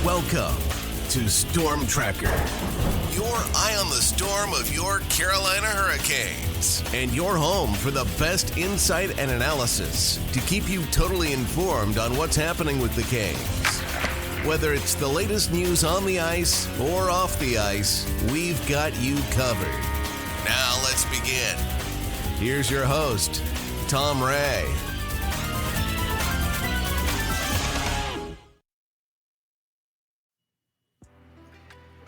Welcome to Storm Tracker, your eye on the storm of your Carolina Hurricanes, and your home for the best insight and analysis to keep you totally informed on what's happening with the Canes. Whether it's the latest news on the ice or off the ice, we've got you covered. Now let's begin. Here's your host, Tom Ray.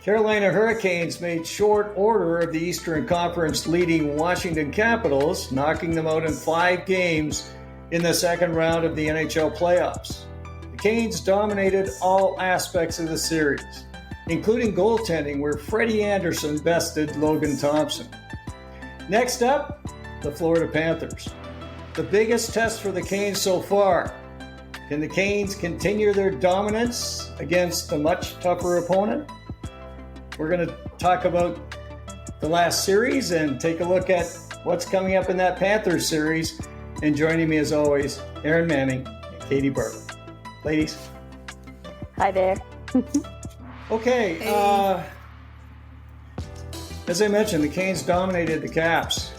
Carolina Hurricanes made short order of the Eastern Conference leading Washington Capitals, knocking them out in 5 games in the second round of the NHL playoffs. The Canes dominated all aspects of the series, including goaltending, where Frederik Andersen bested Logan Thompson. Next up, the Florida Panthers. The biggest test for the Canes so far. Can the Canes continue their dominance against a much tougher opponent? We're going to talk about the last series and take a look at what's coming up in that Panthers series. And joining me as always, Erin Manning and Katie Bartlett. Ladies. Hi there. Okay. Hey. As I mentioned, the Canes dominated the Caps.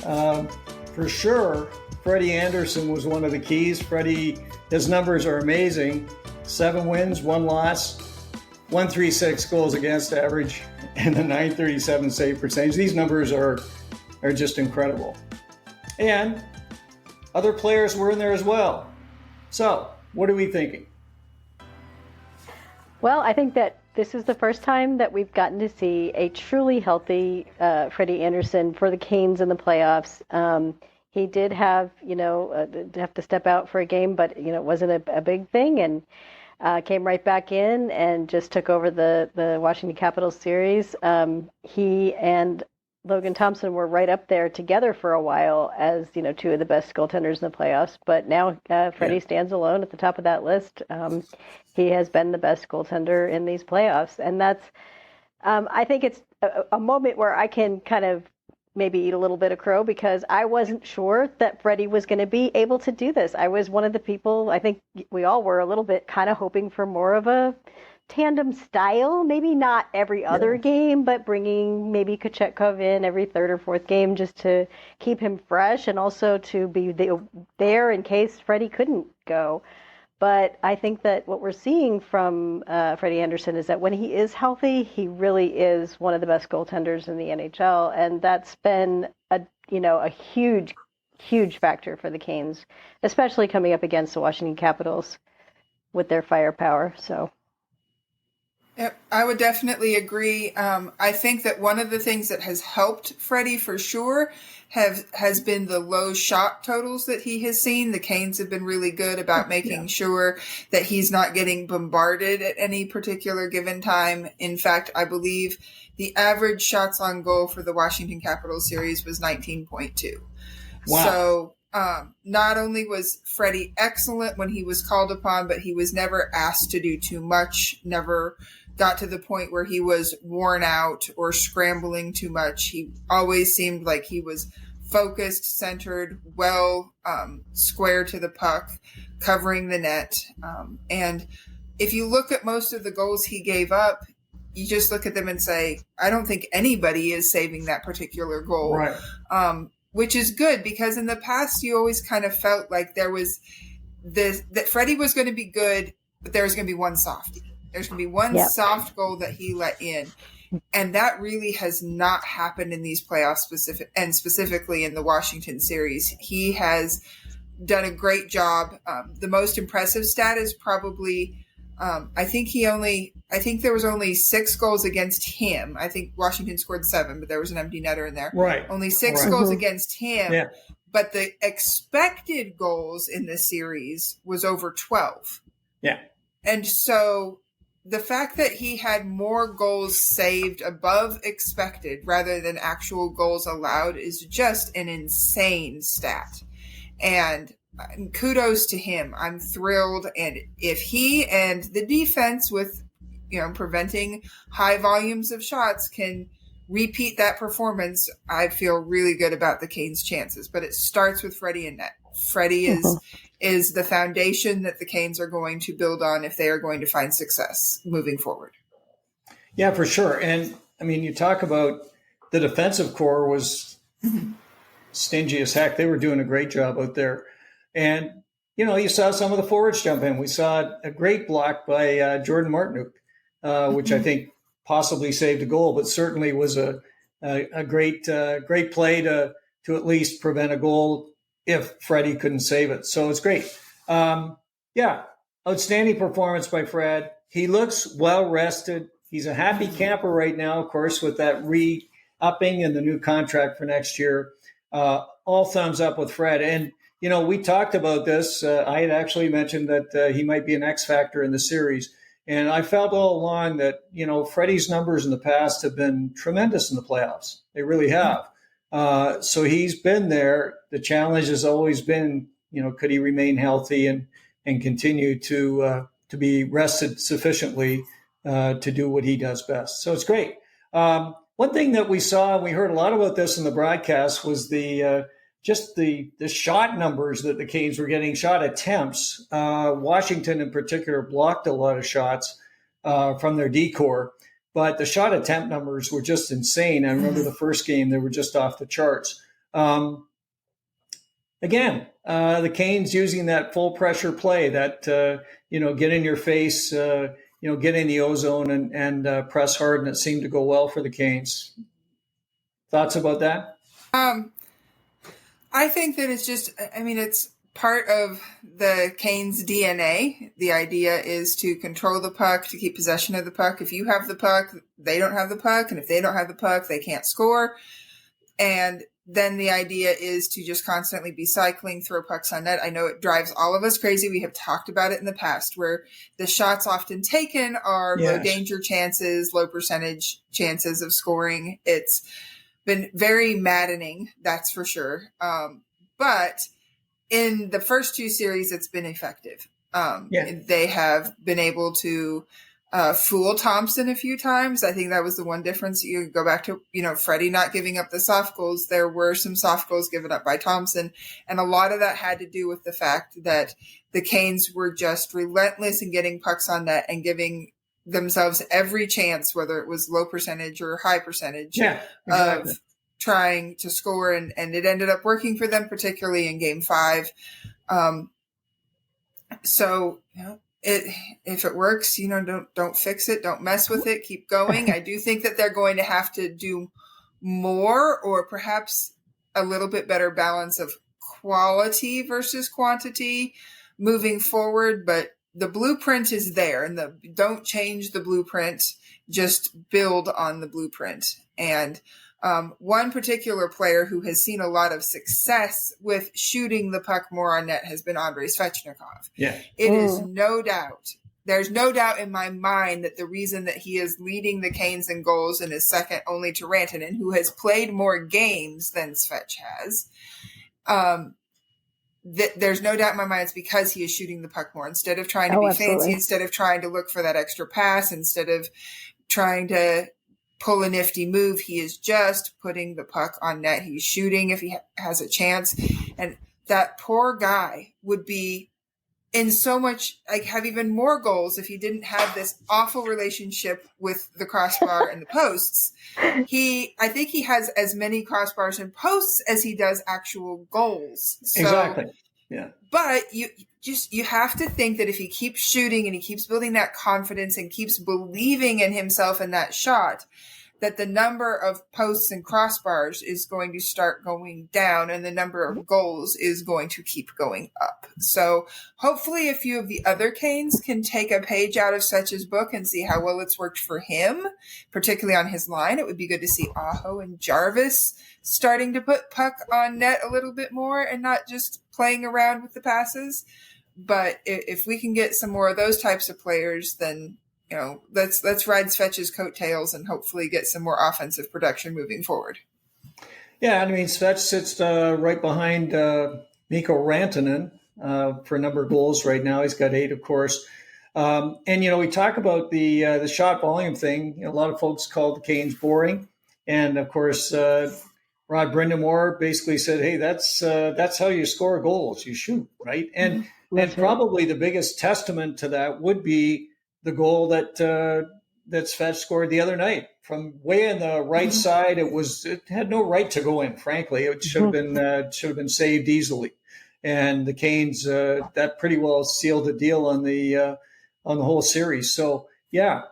For sure, Frederik Andersen was one of the keys. Freddie, his numbers are amazing. 7 wins, 1 loss. 136 goals against average and a 937 save percentage. These numbers are just incredible. And other players were in there as well. So, what are we thinking? Well, I think that this is the first time that we've gotten to see a truly healthy Frederik Andersen for the Canes in the playoffs. He did have, have to step out for a game, but, it wasn't a big thing. And came right back in and just took over the Washington Capitals series. He and Logan Thompson were right up there together for a while as, 2 of the best goaltenders in the playoffs. But now Freddie stands alone at the top of that list. He has been the best goaltender in these playoffs. And that's, I think it's a moment where I can kind of maybe eat a little bit of crow because I wasn't sure that Freddie was going to be able to do this. I was one of the people, I think we all were a little bit kind of hoping for more of a tandem style, maybe not every other game, but bringing maybe Jaccob in every 3rd or 4th game just to keep him fresh and also to be there in case Freddie couldn't go. But I think that what we're seeing from Frederik Andersen is that when he is healthy, he really is one of the best goaltenders in the NHL, and that's been a huge, huge factor for the Canes, especially coming up against the Washington Capitals with their firepower. So. Yep, I would definitely agree. I think that one of the things that has helped Freddie for sure has been the low shot totals that he has seen. The Canes have been really good about making sure that he's not getting bombarded at any particular given time. In fact, I believe the average shots on goal for the Washington Capitals series was 19.2. Wow. So not only was Freddie excellent when he was called upon, but he was never asked to do too much, never got to the point where he was worn out or scrambling too much. He always seemed like he was focused, centered, well square to the puck, covering the net. And if you look at most of the goals he gave up, you just look at them and say, I don't think anybody is saving that particular goal. Right. Which is good because in the past you always kind of felt like there was that Freddie was going to be good, but there was going to be one softie. There's going to be one soft goal that he let in. And that really has not happened in these playoffs specifically in the Washington series. He has done a great job. The most impressive stat is probably, I think there was only 6 goals against him. I think Washington scored 7, but there was an empty netter in there. Right. Only 6 goals against him. Yeah. But the expected goals in this series was over 12. Yeah. And so the fact that he had more goals saved above expected rather than actual goals allowed is just an insane stat. And kudos to him. I'm thrilled. And if he and the defense with, preventing high volumes of shots can repeat that performance, I feel really good about the Canes' chances. But it starts with Freddie and net. Freddie is is the foundation that the Canes are going to build on if they are going to find success moving forward. Yeah, for sure. And I mean, you talk about the defensive core was stingy as heck. They were doing a great job out there. And, you saw some of the forwards jump in. We saw a great block by Jordan Martinook, which I think possibly saved a goal, but certainly was a great play to at least prevent a goal if Freddie couldn't save it. So it's great. Outstanding performance by Fred. He looks well rested. He's a happy camper right now, of course, with that re-upping and the new contract for next year. All thumbs up with Fred. And, we talked about this. I had actually mentioned that he might be an X factor in the series. And I felt all along that, Freddie's numbers in the past have been tremendous in the playoffs. They really have. So he's been there. The challenge has always been, could he remain healthy and continue to be rested sufficiently to do what he does best. So it's great. One thing that we saw, and we heard a lot about this in the broadcast, was the shot numbers that the Canes were getting, shot attempts. Washington in particular blocked a lot of shots from their D-core, but the shot attempt numbers were just insane. I remember the first game, they were just off the charts. Again, the Canes using that full pressure play, that, get in your face, get in the ozone and press hard, and it seemed to go well for the Canes. Thoughts about that? I think that it's part of the Canes' DNA. The idea is to control the puck, to keep possession of the puck. If you have the puck, they don't have the puck. And if they don't have the puck, they can't score. And then the idea is to just constantly be cycling, throw pucks on net. I know it drives all of us crazy. We have talked about it in the past, where the shots often taken are low danger chances, low percentage chances of scoring. It's been very maddening, that's for sure. But in the first two series, it's been effective. They have been able to fool Thompson a few times. I think that was the one difference. You go back to, Freddie not giving up the soft goals. There were some soft goals given up by Thompson. And a lot of that had to do with the fact that the Canes were just relentless in getting pucks on net and giving themselves every chance, whether it was low percentage or high percentage, of trying to score. And it ended up working for them, particularly in game 5. If it works, don't fix it. Don't mess with it. Keep going. I do think that they're going to have to do more, or perhaps a little bit better balance of quality versus quantity moving forward. But the blueprint is there, and don't change the blueprint. Just build on the blueprint. And one particular player who has seen a lot of success with shooting the puck more on net has been Andrei Svechnikov. Yeah. It is no doubt. There's no doubt in my mind that the reason that he is leading the Canes in goals and is second only to Rantanen, who has played more games than Svech has, there's no doubt in my mind it's because he is shooting the puck more. Instead of trying to be fancy, instead of trying to look for that extra pass, instead of trying to pull a nifty move, he is just putting the puck on net. He's shooting if he has a chance. And that poor guy would be in so much, have even more goals if he didn't have this awful relationship with the crossbar and the posts. I think he has as many crossbars and posts as he does actual goals. So, exactly. Yeah. But you have to think that if he keeps shooting and he keeps building that confidence and keeps believing in himself in that shot, that the number of posts and crossbars is going to start going down and the number of goals is going to keep going up. So hopefully a few of the other Canes can take a page out of Svech's book and see how well it's worked for him, particularly on his line. It would be good to see Aho and Jarvis starting to put puck on net a little bit more and not just playing around with the passes. But if we can get some more of those types of players, then let's ride Svech's coattails and hopefully get some more offensive production moving forward. Yeah, I mean, Svech sits right behind Mikko Rantanen for a number of goals right now. He's got 8, of course. And we talk about the shot volume thing. A lot of folks call the Canes boring, and of course, Ryan Rod Brind'Amour basically said, "Hey, that's how you score goals. You shoot, right?" And probably the biggest testament to that would be the goal that Svech scored the other night from way in the right side. It had no right to go in. Frankly, it should have been saved easily. And the Canes that pretty well sealed the deal on the whole series. So yeah.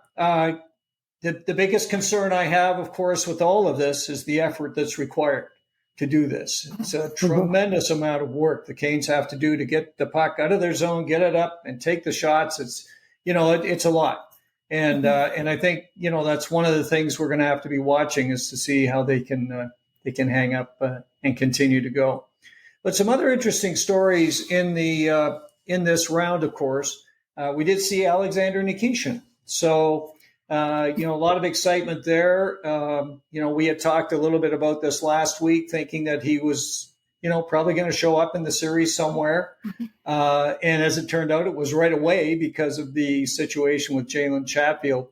The biggest concern I have, of course, with all of this is the effort that's required to do this. It's a tremendous amount of work the Canes have to do to get the puck out of their zone, get it up, and take the shots. It's it's a lot, and I think that's one of the things we're going to have to be watching is to see how they can hang up and continue to go. But some other interesting stories in this round, of course, we did see Alexander Nikishin. So. A lot of excitement there. We had talked a little bit about this last week, thinking that he was, probably going to show up in the series somewhere. And as it turned out, it was right away because of the situation with Jalen Chatfield.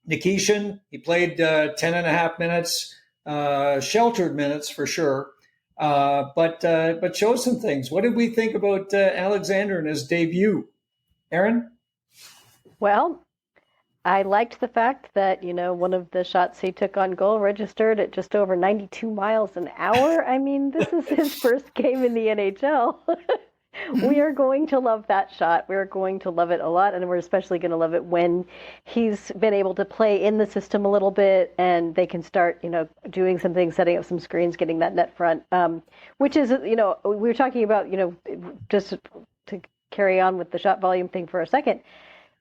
Nikishin, he played 10 and a half minutes, sheltered minutes for sure, but showed some things. What did we think about Alexander in his debut? Aaron? Well, I liked the fact that, one of the shots he took on goal registered at just over 92 miles an hour. I mean, this is his first game in the NHL. We are going to love that shot. We're going to love it a lot, and we're especially going to love it when he's been able to play in the system a little bit, and they can start, doing some things, setting up some screens, getting that net front, which is, we were talking about, just to carry on with the shot volume thing for a second.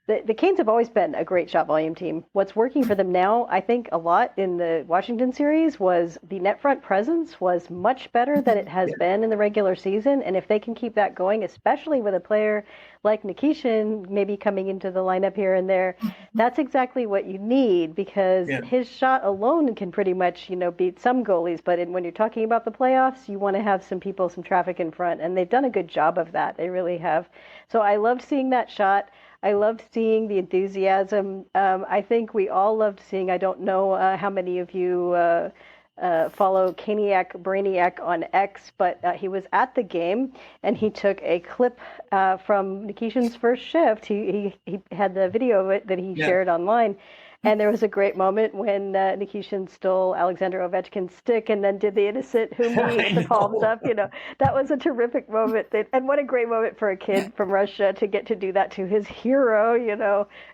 The Canes have always been a great shot volume team. What's working for them now, I think, a lot in the Washington series was the net front presence was much better than it has been in the regular season. And if they can keep that going, especially with a player like Nikishin maybe coming into the lineup here and there, that's exactly what you need because his shot alone can pretty much, beat some goalies. But when you're talking about the playoffs, you want to have some people, some traffic in front. And they've done a good job of that. They really have. So I loved seeing that shot. I loved seeing the enthusiasm. I think we all loved seeing, I don't know how many of you follow Caniac Brainiac on X, but he was at the game and he took a clip from Nikishin's first shift. He had the video of it that he shared online. And there was a great moment when Nikishin stole Alexander Ovechkin's stick and then did the innocent who me with the palms up. That was a terrific moment. And what a great moment for a kid from Russia to get to do that to his hero,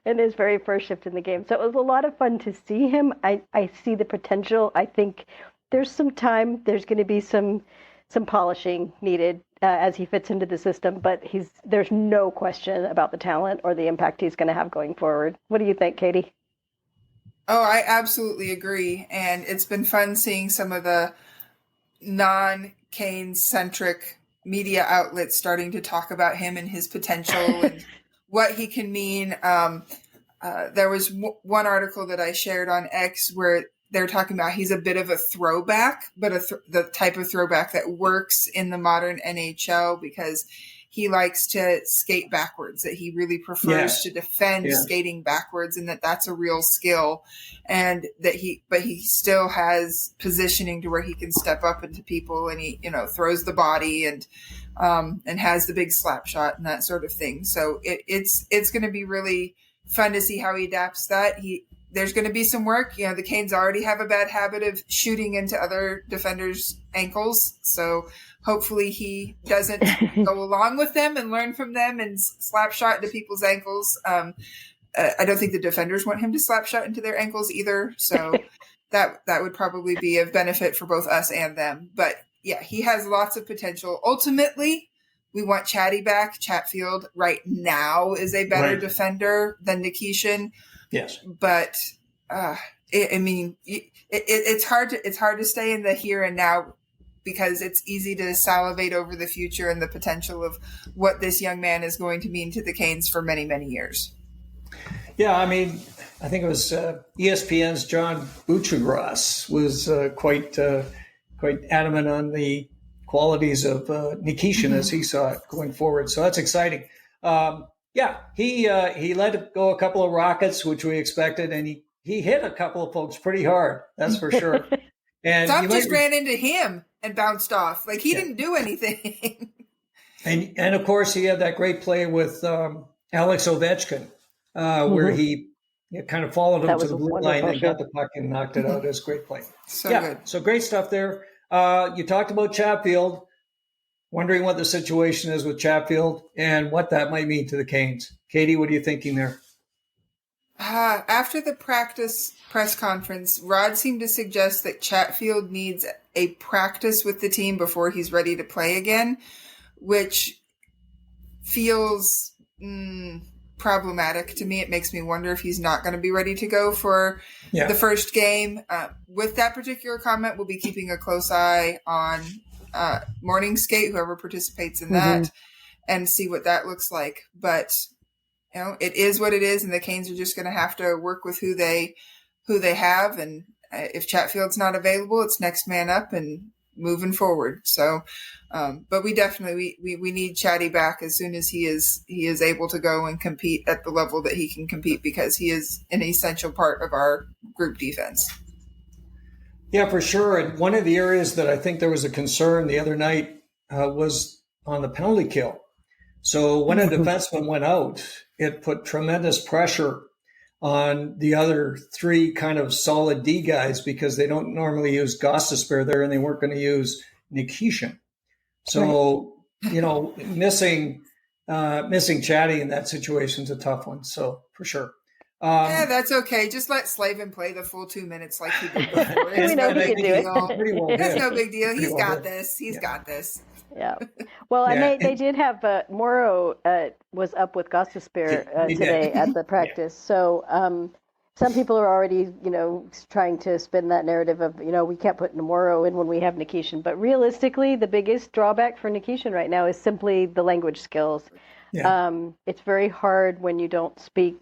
in his very first shift in the game. So it was a lot of fun to see him. I see the potential. I think there's some time. There's going to be some polishing needed as he fits into the system. But there's no question about the talent or the impact he's going to have going forward. What do you think, Katie? Oh, I absolutely agree. And it's been fun seeing some of the non-Canes-centric media outlets starting to talk about him and his potential and what he can mean. There was one article that I shared on X where they're talking about he's a bit of a throwback, but the type of throwback that works in the modern NHL because he likes to skate backwards, that he really prefers to defend skating backwards and that's a real skill. And that he still has positioning to where he can step up into people and he, throws the body and has the big slap shot and that sort of thing. So it's going to be really fun to see how he adapts that. There's going to be some work. The Canes already have a bad habit of shooting into other defenders' ankles. So hopefully he doesn't go along with them and learn from them and slap shot into people's ankles. I don't think the defenders want him to slap shot into their ankles either. So that would probably be of benefit for both us and them. But yeah, he has lots of potential. Ultimately, we want Chatty back. Chatfield right now is a better defender than Nikishin. Yes. But it's hard to stay in the here and now because it's easy to salivate over the future and the potential of what this young man is going to mean to the Canes for many, many years. Yeah, I think it was ESPN's John Buccigross was quite adamant on the qualities of Nikishin as he saw it going forward. So that's exciting. He let go a couple of rockets, which we expected, and he hit a couple of folks pretty hard. That's for sure. And Tom just ran into him and bounced off. Like, he didn't do anything. and of course, he had that great play with Alex Ovechkin, where he kind of followed him to the blue line and got the puck and knocked it out. It was a great play. So good. So great stuff there. You talked about Chatfield. Wondering what the situation is with Chatfield and what that might mean to the Canes. Katie, what are you thinking there? After the press conference, Rod seemed to suggest that Chatfield needs a practice with the team before he's ready to play again, which feels problematic to me. It makes me wonder if he's not going to be ready to go for the first game. With that particular comment, we'll be keeping a close eye on morning skate, whoever participates in that, and see what that looks like. But it is what it is, and the Canes are just going to have to work with who they have. And if Chatfield's not available, it's next man up and moving forward. So, but we definitely we need Chatty back as soon as he is able to go and compete at the level that he can compete, because he is an essential part of our group defense. Yeah, for sure. And one of the areas that I think there was a concern the other night was on the penalty kill. So when a defenseman went out, it put tremendous pressure on the other three kind of solid D guys, because they don't normally use Gostisbehere there, and they weren't going to use Nikishin. So, missing Chatty in that situation is a tough one. So for sure. That's okay. Just let Slavin play the full 2 minutes like he did before. We know he can do it. That's no big deal. He's got this. He's got this. Yeah. Well, and they did have Morrow was up with Gostisbehere today at the practice. So some people are already, trying to spin that narrative of, we can't put Morrow in when we have Nikishin. But realistically, the biggest drawback for Nikishin right now is simply the language skills. Yeah. It's very hard when you don't speak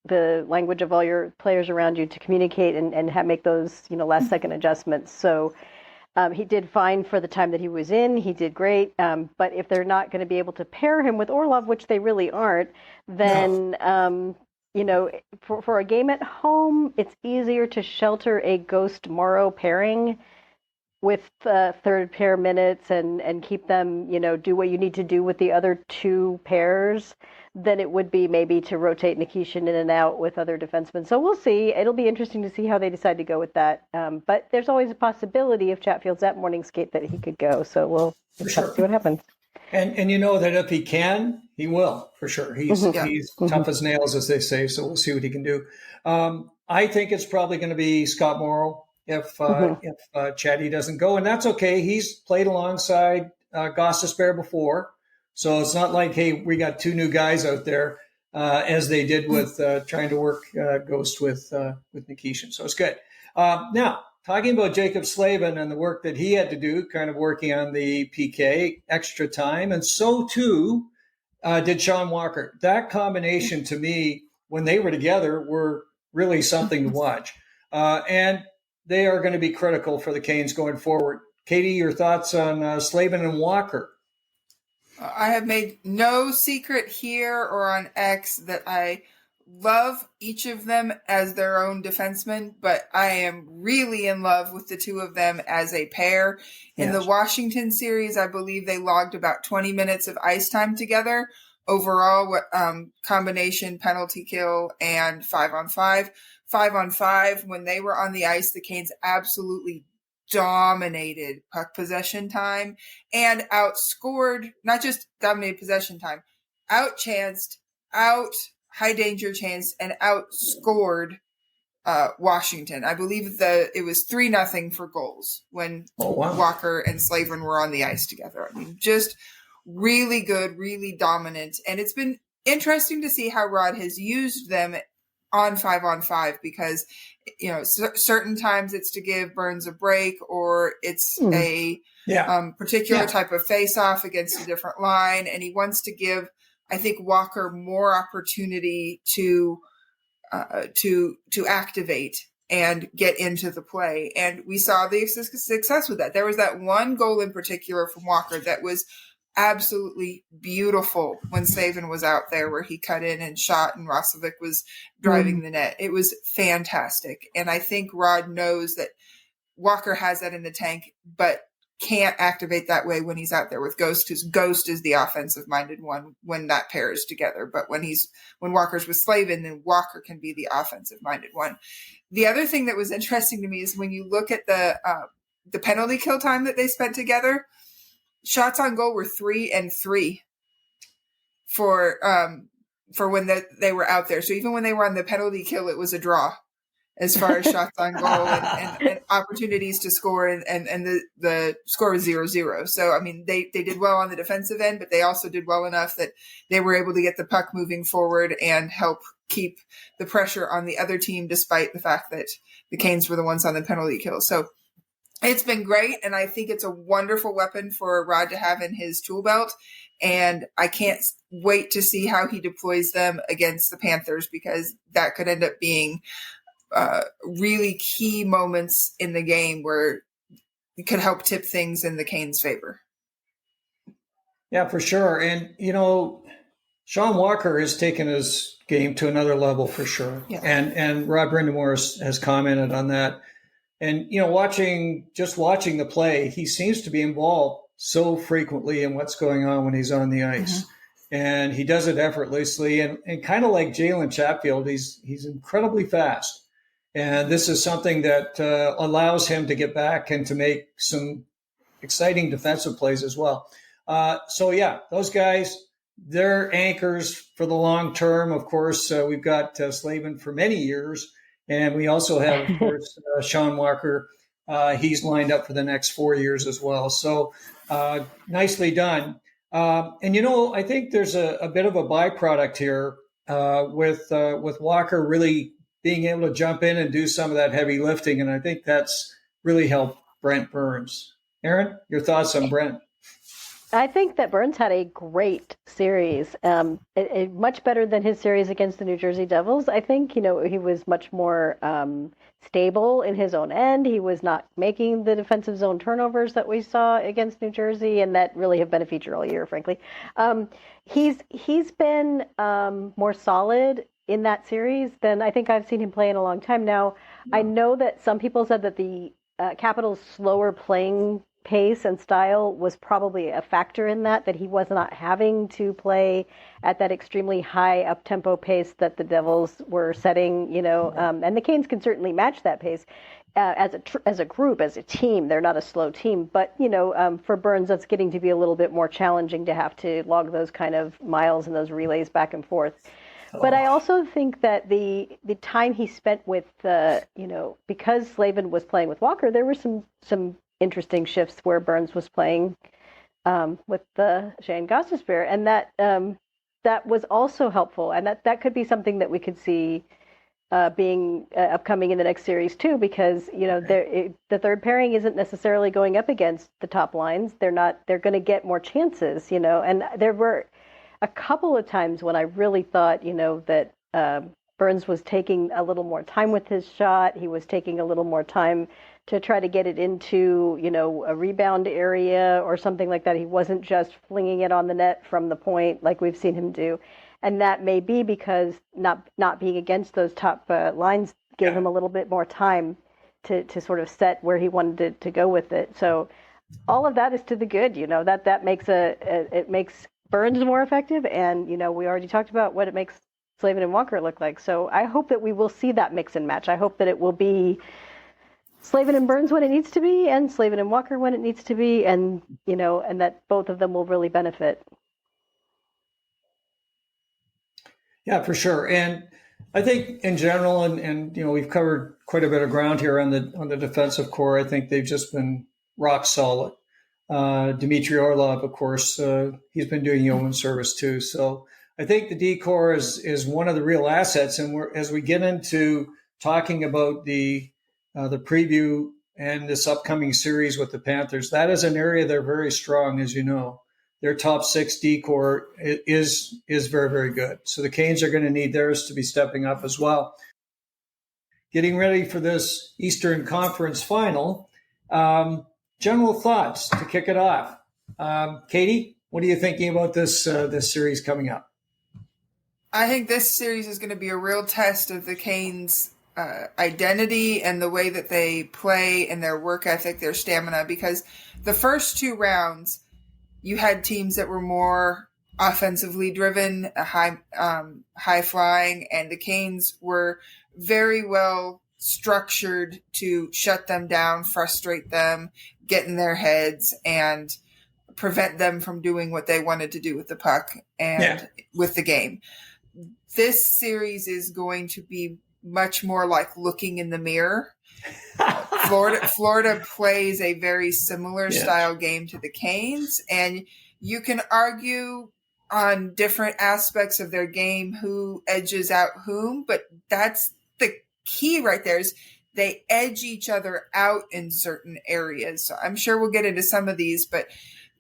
the language of all your players around you to communicate and make those, last second adjustments. So he did fine for the time that he was in. He did great. But if they're not going to be able to pair him with Orlov, which they really aren't, then, for a game at home, it's easier to shelter a Ghost Morrow pairing with third pair minutes and keep them, do what you need to do with the other two pairs than it would be maybe to rotate Nikishin in and out with other defensemen. So we'll see. It'll be interesting to see how they decide to go with that. But there's always a possibility if Chatfield's at morning skate that he could go. So we'll see what happens. And you know that if he can, he will, for sure. He's tough as nails, as they say. So we'll see what he can do. I think it's probably going to be Scott Morrow if Chatty doesn't go. And that's okay. He's played alongside Gostisbehere before. So it's not like, hey, we got two new guys out there, as they did with trying to work Ghost with Nikishin. So it's good. Now, talking about Jaccob Slavin and the work that he had to do, kind of working on the PK, extra time, and so too did Sean Walker. That combination, to me, when they were together, were really something to watch. And they are going to be critical for the Canes going forward. Katie, your thoughts on Slavin and Walker? I have made no secret here or on X that I love each of them as their own defenseman, but I am really in love with the two of them as a pair. In the Washington series, I believe they logged about 20 minutes of ice time together. Overall, combination penalty kill and 5-on-5. 5-on-5, when they were on the ice, the Canes absolutely dominated puck possession time and outscored, not just dominated possession time, outchanced, high danger chance, and outscored Washington. I believe it was 3-0 for goals when Walker and Slavin were on the ice together. I mean, just really good, really dominant. And it's been interesting to see how Rod has used them on 5-on-5, because certain times it's to give Burns a break, or it's a particular type of face-off against a different line, and he wants to give, I think, Walker more opportunity to activate and get into the play, and we saw the success with that. There was that one goal in particular from Walker that was absolutely beautiful when Slavin was out there, where he cut in and shot and Rosovic was driving the net. It was fantastic. And I think Rod knows that Walker has that in the tank, but can't activate that way when he's out there with Ghost, because Ghost is the offensive minded one when that pairs together. But when Walker's with Slavin, then Walker can be the offensive minded one. The other thing that was interesting to me is when you look at the penalty kill time that they spent together, shots on goal were 3 and 3 for when they were out there. So even when they were on the penalty kill, it was a draw as far as shots on goal and opportunities to score, and the score was 0-0. So, I mean, they did well on the defensive end, but they also did well enough that they were able to get the puck moving forward and help keep the pressure on the other team, despite the fact that the Canes were the ones on the penalty kill. So it's been great, and I think it's a wonderful weapon for Rod to have in his tool belt, and I can't wait to see how he deploys them against the Panthers, because that could end up being really key moments in the game where it could help tip things in the Canes' favor. Yeah, for sure. And, Sean Walker has taken his game to another level for sure. Yeah. And Rod Brind'Amour has commented on that. And, watching the play, he seems to be involved so frequently in what's going on when he's on the ice. Mm-hmm. And he does it effortlessly. And kind of like Jalen Chatfield, he's incredibly fast. And this is something that allows him to get back and to make some exciting defensive plays as well. Those guys, they're anchors for the long term. Of course, we've got Slavin for many years. And we also have, of course, Sean Walker. He's lined up for the next 4 years as well. So nicely done. I think there's a bit of a byproduct here with Walker really being able to jump in and do some of that heavy lifting. And I think that's really helped Brent Burns. Aaron, your thoughts on Brent? I think that Burns had a great series, much better than his series against the New Jersey Devils. I think, he was much more stable in his own end. He was not making the defensive zone turnovers that we saw against New Jersey, and that really have been a feature all year, frankly. He's been more solid in that series than I think I've seen him play in a long time now. Yeah. I know that some people said that the Capitals' slower playing pace and style was probably a factor in that he was not having to play at that extremely high up-tempo pace that the Devils were setting, and the Canes can certainly match that pace as a group, as a team. They're not a slow team, but, for Burns, that's getting to be a little bit more challenging to have to log those kind of miles and those relays back and forth. But I also think that the time he spent with, because Slavin was playing with Walker, there were some interesting shifts where Burns was playing with the Shane Gostisbehere, and that was also helpful, and that could be something that we could see being upcoming in the next series too, because the third pairing isn't necessarily going up against the top lines. They're going to get more chances, and there were a couple of times when I really thought, that Burns was taking a little more time with his shot. He was taking a little more time to try to get it into, a rebound area or something like that. He wasn't just flinging it on the net from the point like we've seen him do. And that may be because not being against those top lines gave him a little bit more time to sort of set where he wanted to go with it. So all of that is to the good, that makes it makes Burns more effective. And, we already talked about what it makes Slavin and Walker look like. So I hope that we will see that mix and match. I hope that it will be Slavin and Burns when it needs to be, and Slavin and Walker when it needs to be, and and that both of them will really benefit. Yeah, for sure. And I think in general, and we've covered quite a bit of ground here on the defensive core. I think they've just been rock solid. Dmitry Orlov, of course, he's been doing yeoman service too. So I think the D core is one of the real assets. And as we get into talking about the preview and this upcoming series with the Panthers, that is an area they're very strong, as you know. Their top 6 D core is very, very good. So the Canes are going to need theirs to be stepping up as well. Getting ready for this Eastern Conference final. General thoughts to kick it off. Katie, what are you thinking about this series coming up? I think this series is going to be a real test of the Canes' identity and the way that they play and their work ethic, their stamina, because the first two rounds you had teams that were more offensively driven, high flying, and the Canes were very well structured to shut them down, frustrate them, get in their heads, and prevent them from doing what they wanted to do with the puck and with the game. This series is going to be much more like looking in the mirror. Florida plays a very similar style game to the Canes, and you can argue on different aspects of their game who edges out whom, but that's the key right there is they edge each other out in certain areas. So I'm sure we'll get into some of these, but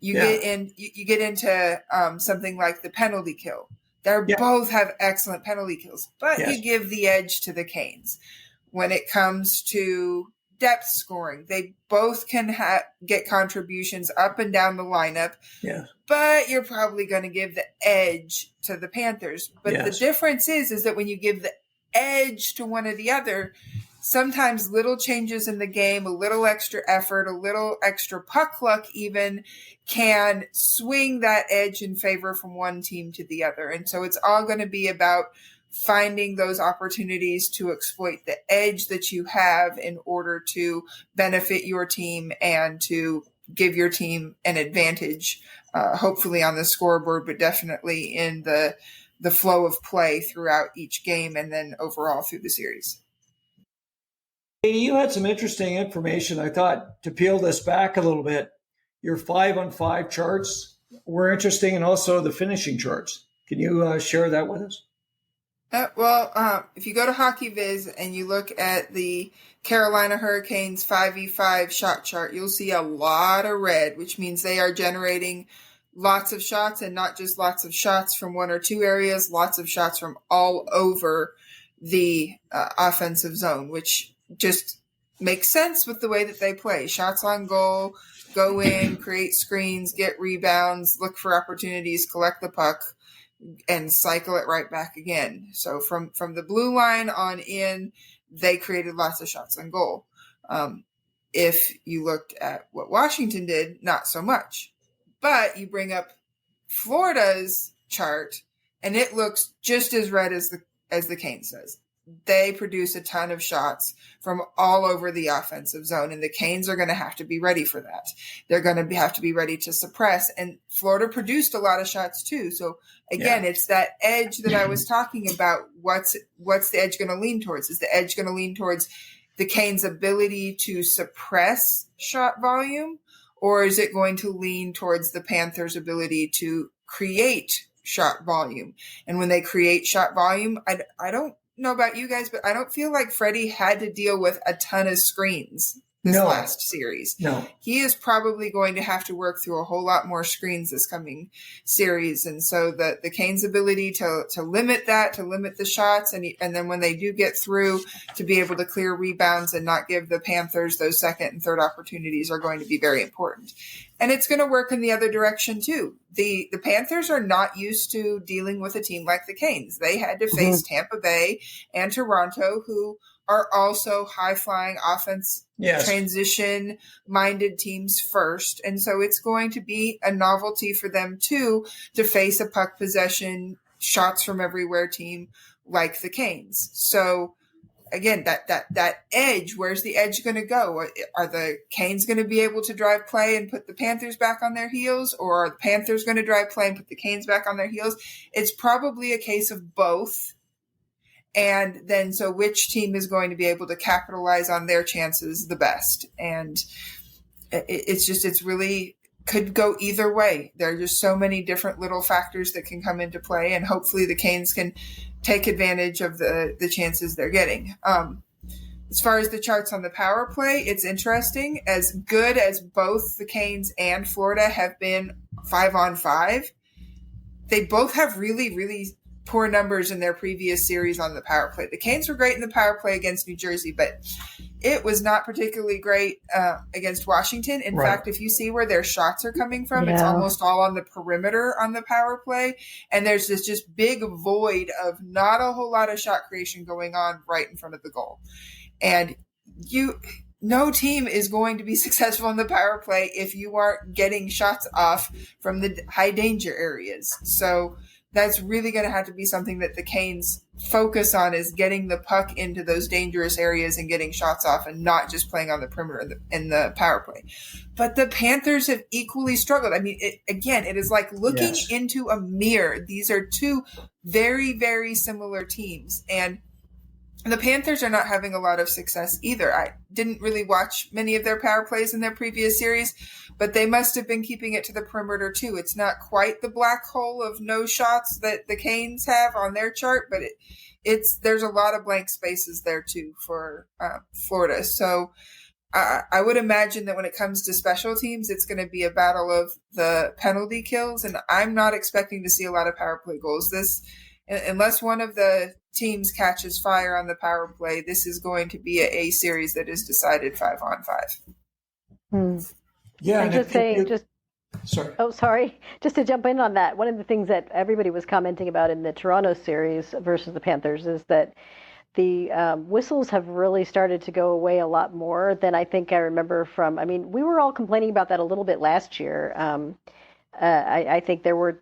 you get into something like the penalty kill. They both have excellent penalty kills, but you give the edge to the Canes. When it comes to depth scoring, they both can get contributions up and down the lineup, but you're probably going to give the edge to the Panthers. But the difference is that when you give the edge to one or the other, sometimes little changes in the game, a little extra effort, a little extra puck luck even can swing that edge in favor from one team to the other. And so it's all going to be about finding those opportunities to exploit the edge that you have in order to benefit your team and to give your team an advantage, hopefully on the scoreboard, but definitely in the flow of play throughout each game and then overall through the series. You had some interesting information, I thought, to peel this back a little bit. Your 5-on-5 charts were interesting, and also the finishing charts. Can you share that with us? If you go to Hockey Viz and you look at the Carolina Hurricanes 5v5 shot chart, you'll see a lot of red, which means they are generating lots of shots, and not just lots of shots from one or two areas, lots of shots from all over the offensive zone, which just makes sense with the way that they play. Shots on goal, go in, create screens, get rebounds, look for opportunities, collect the puck, and cycle it right back again. So from the blue line on in, they created lots of shots on goal. If you looked at what Washington did, not so much. But you bring up Florida's chart, and it looks just as red as the Canes does. They produce a ton of shots from all over the offensive zone, and the Canes are going to have to be ready for that. They're going to have to be ready to suppress, and Florida produced a lot of shots too. So again, it's that edge that I was talking about. What's the edge going to lean towards? Is the edge going to lean towards the Canes' ability to suppress shot volume, or is it going to lean towards the Panthers' ability to create shot volume? And when they create shot volume, I don't know about you guys, but I don't feel like Freddie had to deal with a ton of screens this last series. No. He is probably going to have to work through a whole lot more screens this coming series. And so the Canes' ability to limit that, to limit the shots, and then when they do get through, to be able to clear rebounds and not give the Panthers those second and third opportunities are going to be very important. And it's going to work in the other direction too. The Panthers are not used to dealing with a team like the Canes. They had to face Tampa Bay and Toronto, who are also high-flying offense, transition-minded teams first. And so it's going to be a novelty for them, too, to face a puck possession, shots from everywhere team like the Canes. So, again, that edge, where's the edge going to go? Are the Canes going to be able to drive play and put the Panthers back on their heels? Or are the Panthers going to drive play and put the Canes back on their heels? It's probably a case of both. And then, so which team is going to be able to capitalize on their chances the best? And it's really could go either way. There are just so many different little factors that can come into play, and hopefully the Canes can take advantage of the chances they're getting. As far as the charts on the power play, it's interesting. As good as both the Canes and Florida have been 5-on-5, they both have really, really poor numbers in their previous series on the power play. The Canes were great in the power play against New Jersey, but it was not particularly great against Washington. In fact, if you see where their shots are coming from, it's almost all on the perimeter on the power play. And there's this just big void of not a whole lot of shot creation going on right in front of the goal. And no team is going to be successful in the power play if you aren't getting shots off from the high danger areas. So that's really going to have to be something that the Canes focus on, is getting the puck into those dangerous areas and getting shots off, and not just playing on the perimeter in the power play. But the Panthers have equally struggled. I mean, it is like looking into a mirror. These are two very, very similar teams. And the Panthers are not having a lot of success either. I didn't really watch many of their power plays in their previous series, but they must have been keeping it to the perimeter too. It's not quite the black hole of no shots that the Canes have on their chart, but there's a lot of blank spaces there too for Florida. So I would imagine that when it comes to special teams, it's going to be a battle of the penalty kills, and I'm not expecting to see a lot of power play goals. Unless one of the teams catches fire on the power play, this is going to be a series that is decided 5-on-5. Yeah, and sorry. Just to jump in on that, one of the things that everybody was commenting about in the Toronto series versus the Panthers is that the whistles have really started to go away a lot more than I think I remember from. I mean, we were all complaining about that a little bit last year. I think there was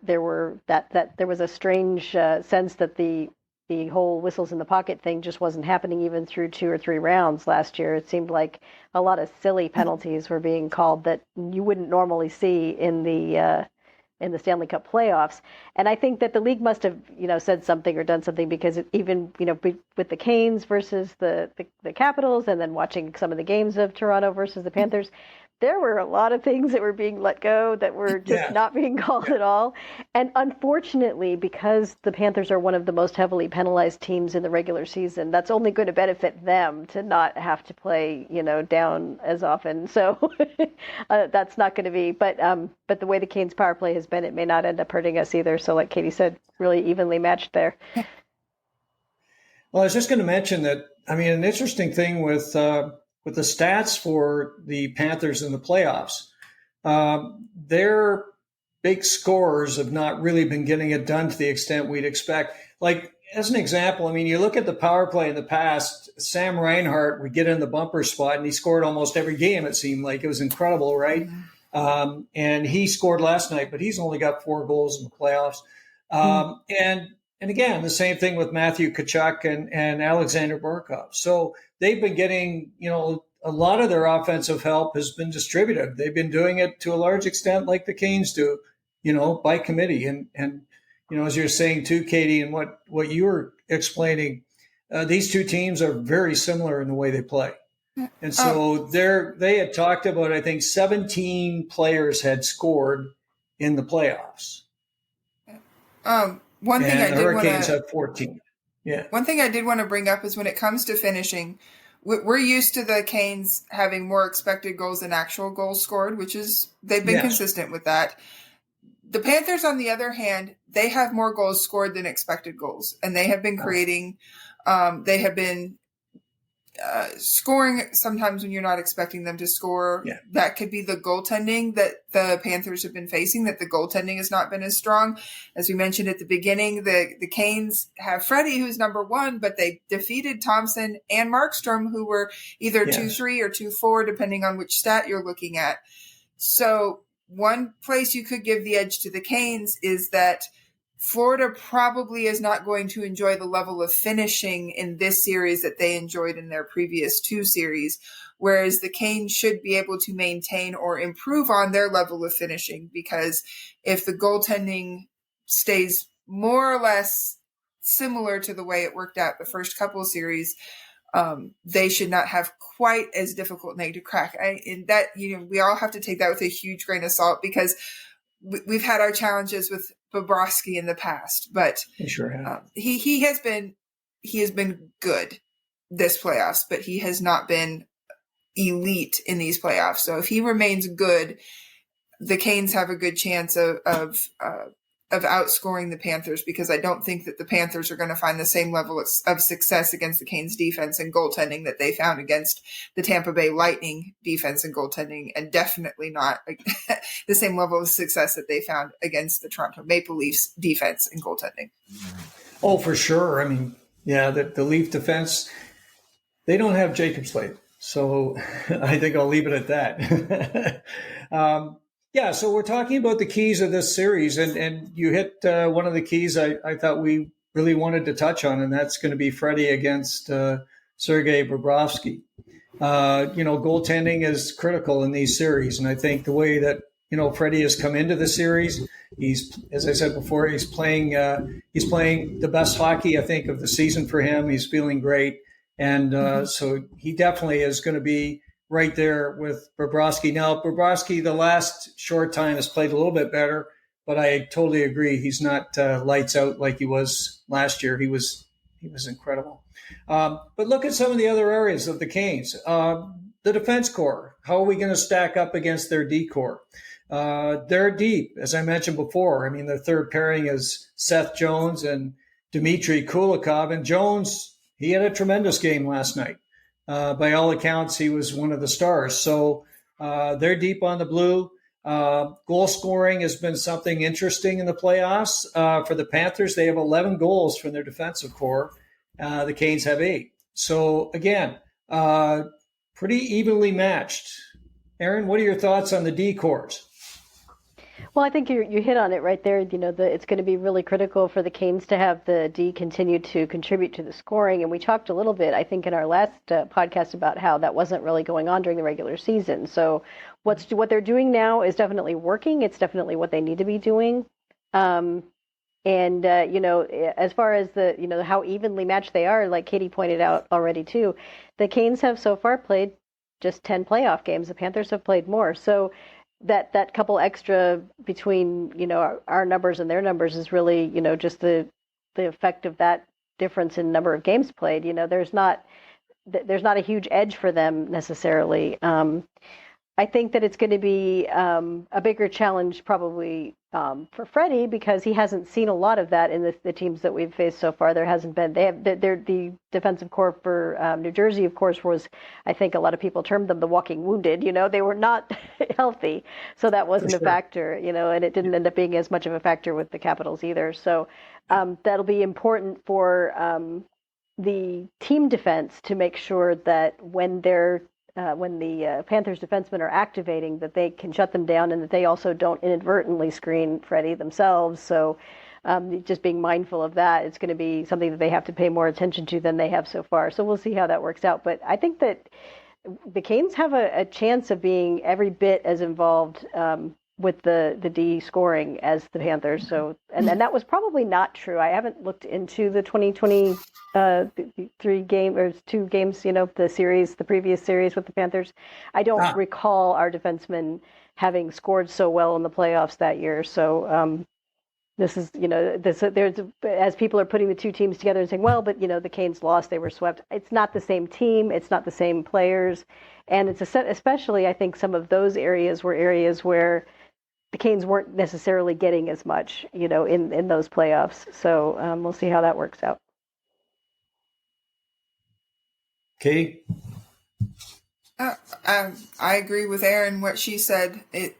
a strange sense that the whole whistles in the pocket thing just wasn't happening even through 2 or 3 rounds last year. It seemed like a lot of silly penalties were being called that you wouldn't normally see in the Stanley Cup playoffs. And I think that the league must have, said something or done something, because even, with the Canes versus the Capitals, and then watching some of the games of Toronto versus the Panthers, there were a lot of things that were being let go that were just not being called at all. And unfortunately, because the Panthers are one of the most heavily penalized teams in the regular season, that's only going to benefit them to not have to play, down as often. So that's not going to be. But the way the Canes power play has been, it may not end up hurting us either. So like Katie said, really evenly matched there. Well, I was just going to mention that, an interesting thing with the stats for the Panthers in the playoffs, their big scorers have not really been getting it done to the extent we'd expect. Like, as an example, you look at the power play in the past, Sam Reinhart would get in the bumper spot, and he scored almost every game, it seemed like. It was incredible, right? Mm-hmm. And he scored last night, but he's only got 4 goals in the playoffs. And again, the same thing with Matthew Tkachuk and Alexander Barkov. So they've been getting, a lot of their offensive help has been distributed. They've been doing it to a large extent like the Canes do, by committee. And as you're saying too, Katie, and what you were explaining, these two teams are very similar in the way they play. And so they had talked about, I think, 17 players had scored in the playoffs. One thing I did Hurricanes have 14. Yeah. One thing I did want to bring up is when it comes to finishing, we're used to the Canes having more expected goals than actual goals scored, which is they've been consistent with that. The Panthers, on the other hand, they have more goals scored than expected goals, and they have been creating. They have been scoring sometimes when you're not expecting them to score. Yeah. That could be the goaltending that the Panthers have been facing, that the goaltending has not been as strong. As we mentioned at the beginning, the Canes have Freddie, who's number 1, but they defeated Thompson and Markstrom, who were either 2-3 or 2-4, depending on which stat you're looking at. So one place you could give the edge to the Canes is that Florida probably is not going to enjoy the level of finishing in this series that they enjoyed in their previous 2 series, whereas the Canes should be able to maintain or improve on their level of finishing, because if the goaltending stays more or less similar to the way it worked out the first couple of series, they should not have quite as difficult an egg to crack. We all have to take that with a huge grain of salt, because we've had our challenges with Bobrovsky in the past, but sure he has been good this playoffs, but he has not been elite in these playoffs. So if he remains good, the Canes have a good chance of outscoring the Panthers, because I don't think that the Panthers are going to find the same level of success against the Canes defense and goaltending that they found against the Tampa Bay Lightning defense and goaltending, and definitely not the same level of success that they found against the Toronto Maple Leafs defense and goaltending. Oh, for sure. I mean, yeah, the Leaf defense, they don't have Jaccob. So I think I'll leave it at that. Yeah, so we're talking about the keys of this series, and you hit one of the keys I thought we really wanted to touch on, and that's going to be Freddie against Sergei Bobrovsky. Goaltending is critical in these series, and I think the way that Freddie has come into the series, he's, as I said before, he's playing the best hockey I think of the season for him. He's feeling great, and so he definitely is going to be right there with Bobrovsky. Now, Bobrovsky, the last short time, has played a little bit better, but I totally agree. He's not lights out like he was last year. He was incredible. But look at some of the other areas of the Canes. The defense core. How are we going to stack up against their D core? They're deep, as I mentioned before. I mean, their third pairing is Seth Jones and Dmitry Kulikov. And Jones, he had a tremendous game last night. By all accounts, he was one of the stars. So they're deep on the blue. Goal scoring has been something interesting in the playoffs. For the Panthers, they have 11 goals from their defensive core. The Canes have 8. So, again, pretty evenly matched. Aaron, what are your thoughts on the D cores? Well, I think you hit on it right there. It's going to be really critical for the Canes to have the D continue to contribute to the scoring. And we talked a little bit, I think, in our last podcast about how that wasn't really going on during the regular season. So what they're doing now is definitely working. It's definitely what they need to be doing. As far as how evenly matched they are, like Katie pointed out already too, the Canes have so far played just 10 playoff games. The Panthers have played more. So that couple extra between our numbers and their numbers is really just the effect of that difference in number of games played. There's not a huge edge for them necessarily. I think that it's going to be a bigger challenge probably for Freddie, because he hasn't seen a lot of that in the teams that we've faced so far. There hasn't been. The defensive corps for New Jersey, of course, was, I think a lot of people termed them the walking wounded. They were not healthy, so that wasn't a factor. And it didn't end up being as much of a factor with the Capitals either. So that'll be important for the team defense to make sure that when the Panthers defensemen are activating, that they can shut them down, and that they also don't inadvertently screen Freddie themselves. So just being mindful of that, it's going to be something that they have to pay more attention to than they have so far. So we'll see how that works out. But I think that the Canes have a chance of being every bit as involved with the D scoring as the Panthers. So, and that was probably not true. I haven't looked into the 2023 game or 2 games, the previous series with the Panthers. I don't recall our defensemen having scored so well in the playoffs that year. So, this is, there's, as people are putting the two teams together and saying, well, but, the Canes lost, they were swept. It's not the same team. It's not the same players. And it's especially, I think, some of those areas were areas where the Canes weren't necessarily getting as much, in those playoffs. So we'll see how that works out. Katie? I agree with Erin. What she said, it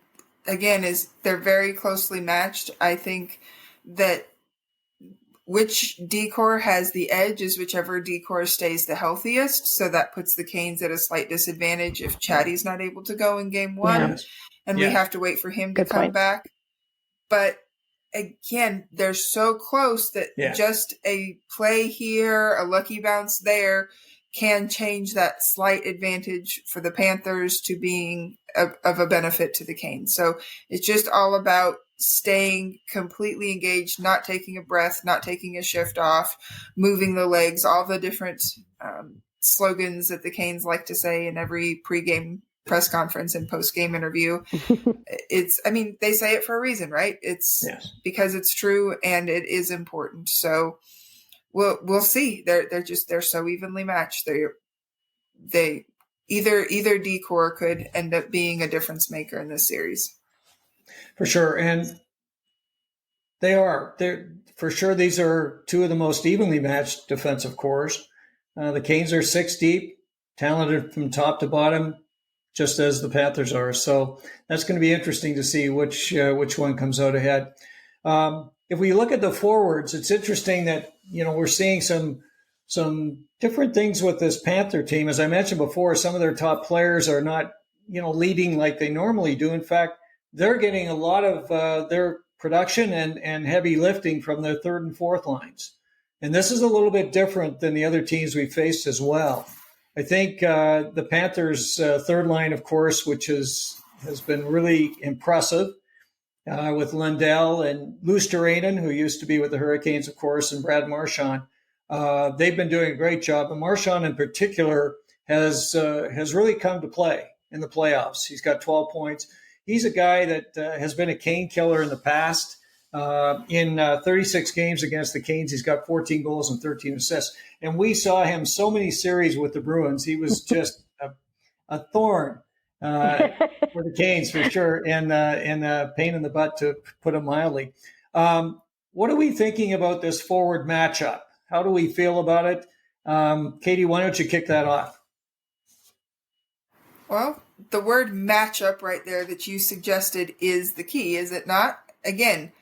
again is they're very closely matched. I think that which D-core has the edge is whichever D-core stays the healthiest. So that puts the Canes at a slight disadvantage if Chatty's not able to go in game 1. Yes. And we have to wait for him to come back. But again, they're so close that just a play here, a lucky bounce there, can change that slight advantage for the Panthers to being of a benefit to the Canes. So it's just all about staying completely engaged, not taking a breath, not taking a shift off, moving the legs, all the different slogans that the Canes like to say in every pregame press conference and post-game interview. They say it for a reason, right? It's because it's true and it is important. So we'll see. They're so evenly matched. They either D-core could end up being a difference maker in this series. For sure. And They are. They're, for sure, these are two of the most evenly matched defensive cores. The Canes are six deep, talented from top to bottom, just as the Panthers are. So that's going to be interesting to see which one comes out ahead. If we look at the forwards, it's interesting that we're seeing some different things with this Panther team. As I mentioned before, some of their top players are not leading like they normally do. In fact, they're getting a lot of their production and heavy lifting from their third and fourth lines. And this is a little bit different than the other teams we faced as well. I think the Panthers' third line, of course, which has been really impressive with Lundell and Luosterainen, who used to be with the Hurricanes, of course, and Brad Marchand. They've been doing a great job. And Marchand in particular has really come to play in the playoffs. He's got 12 points. He's a guy that has been a Cane killer in the past. In 36 games against the Canes, he's got 14 goals and 13 assists. And we saw him so many series with the Bruins. He was just a thorn for the Canes for sure, and a pain in the butt, to put it mildly. What are we thinking about this forward matchup? How do we feel about it? Katie, why don't you kick that off? Well, the word matchup right there that you suggested is the key, is it not? Again,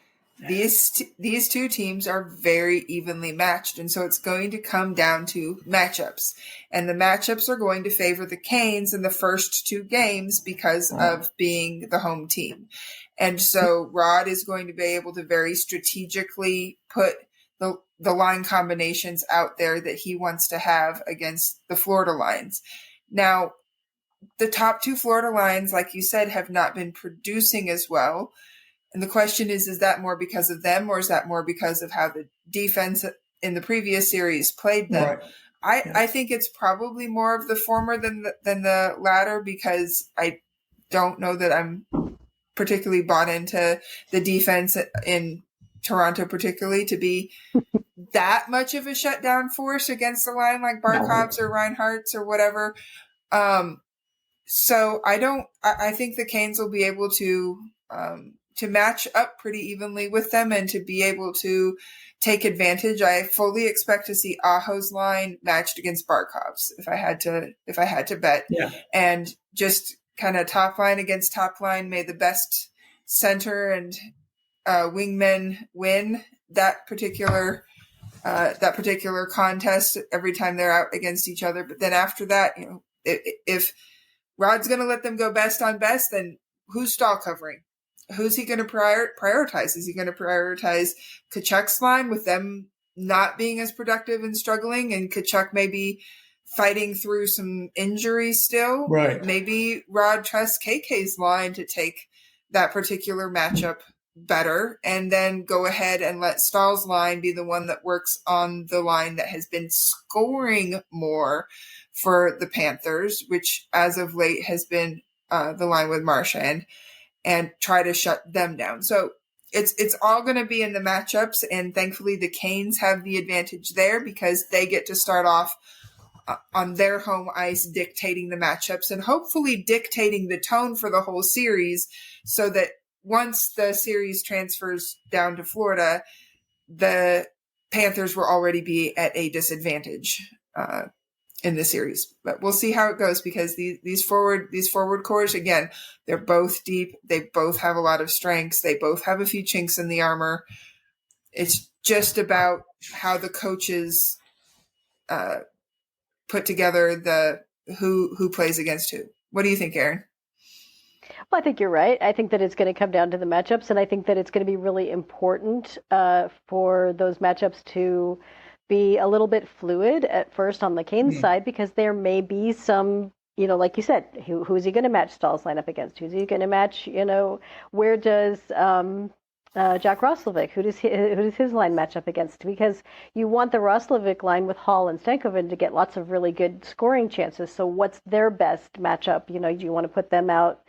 these two teams are very evenly matched, and so it's going to come down to matchups. And the matchups are going to favor the Canes in the first two games because of being the home team. And so Rod is going to be able to very strategically put the line combinations out there that he wants to have against the Florida lines. Now, the top two Florida lines, like you said, have not been producing as well. And the question is that more because of them, or is that more because of how the defense in the previous series played them? Right. I think it's probably more of the former than the latter, because I don't know that I'm particularly bought into the defense in Toronto, particularly to be that much of a shutdown force against the line like Barkov's or Reinhardt's or whatever. So I think the Canes will be able to match up pretty evenly with them and to be able to take advantage. I fully expect to see Aho's line matched against Barkov's if I had to bet. Yeah. And just kind of top line against top line, may the best center and wingmen win that particular contest every time they're out against each other. But then after that, if Rod's going to let them go best on best, then who's stall covering? Who's he going to prioritize? Is he going to prioritize Tkachuk's line with them not being as productive and struggling, and Tkachuk maybe fighting through some injuries still? Right. Maybe Rod trusts KK's line to take that particular matchup better, and then go ahead and let Stahl's line be the one that works on the line that has been scoring more for the Panthers, which as of late has been the line with Marchand, and try to shut them down. So it's all going to be in the matchups, and thankfully the Canes have the advantage there because they get to start off on their home ice dictating the matchups and hopefully dictating the tone for the whole series, so that once the series transfers down to Florida, the Panthers will already be at a disadvantage in the series. But we'll see how it goes, because these forward cores, again, they're both deep. They both have a lot of strengths. They both have a few chinks in the armor. It's just about how the coaches put together the who plays against who. What do you think, Aaron? Well, I think you're right. I think that it's going to come down to the matchups, and I think that it's going to be really important for those matchups to be a little bit fluid at first on the Canes side, because there may be some, like you said, who's he going to match Stahl's lineup against? Who's he going to match, where does Jack Roslovic, who does his line match up against? Because you want the Roslovic line with Hall and Stankoven to get lots of really good scoring chances. So what's their best matchup? Do you want to put them out?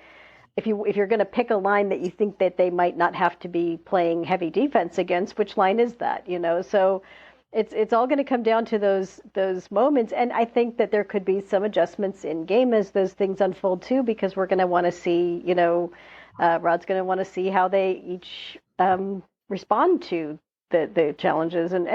If you're going to pick a line that you think that they might not have to be playing heavy defense against, which line is that? So it's all going to come down to those moments, and I think that there could be some adjustments in game as those things unfold too, because we're going to want to see, Rod's going to want to see how they each respond to the challenges. And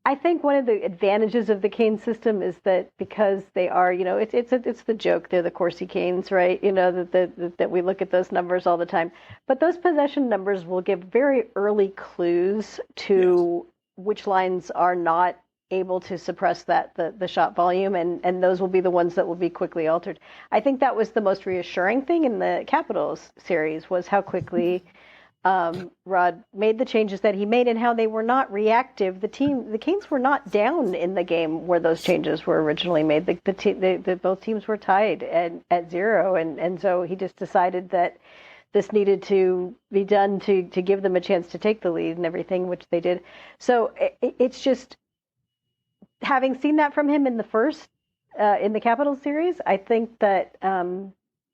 I think one of the advantages of the Canes system is that because they are, it's the joke, they're the Corsi Canes, right? That we look at those numbers all the time. But those possession numbers will give very early clues to which lines are not able to suppress the shot volume, and those will be the ones that will be quickly altered. I think that was the most reassuring thing in the Capitals series, was how quickly Rod made the changes that he made and how they were not reactive. The Canes were not down in the game where those changes were originally made. Both teams were tied at 0, and so he just decided that this needed to be done to give them a chance to take the lead and everything, which they did. So it's just, having seen that from him in the first in the Capitals series, I think that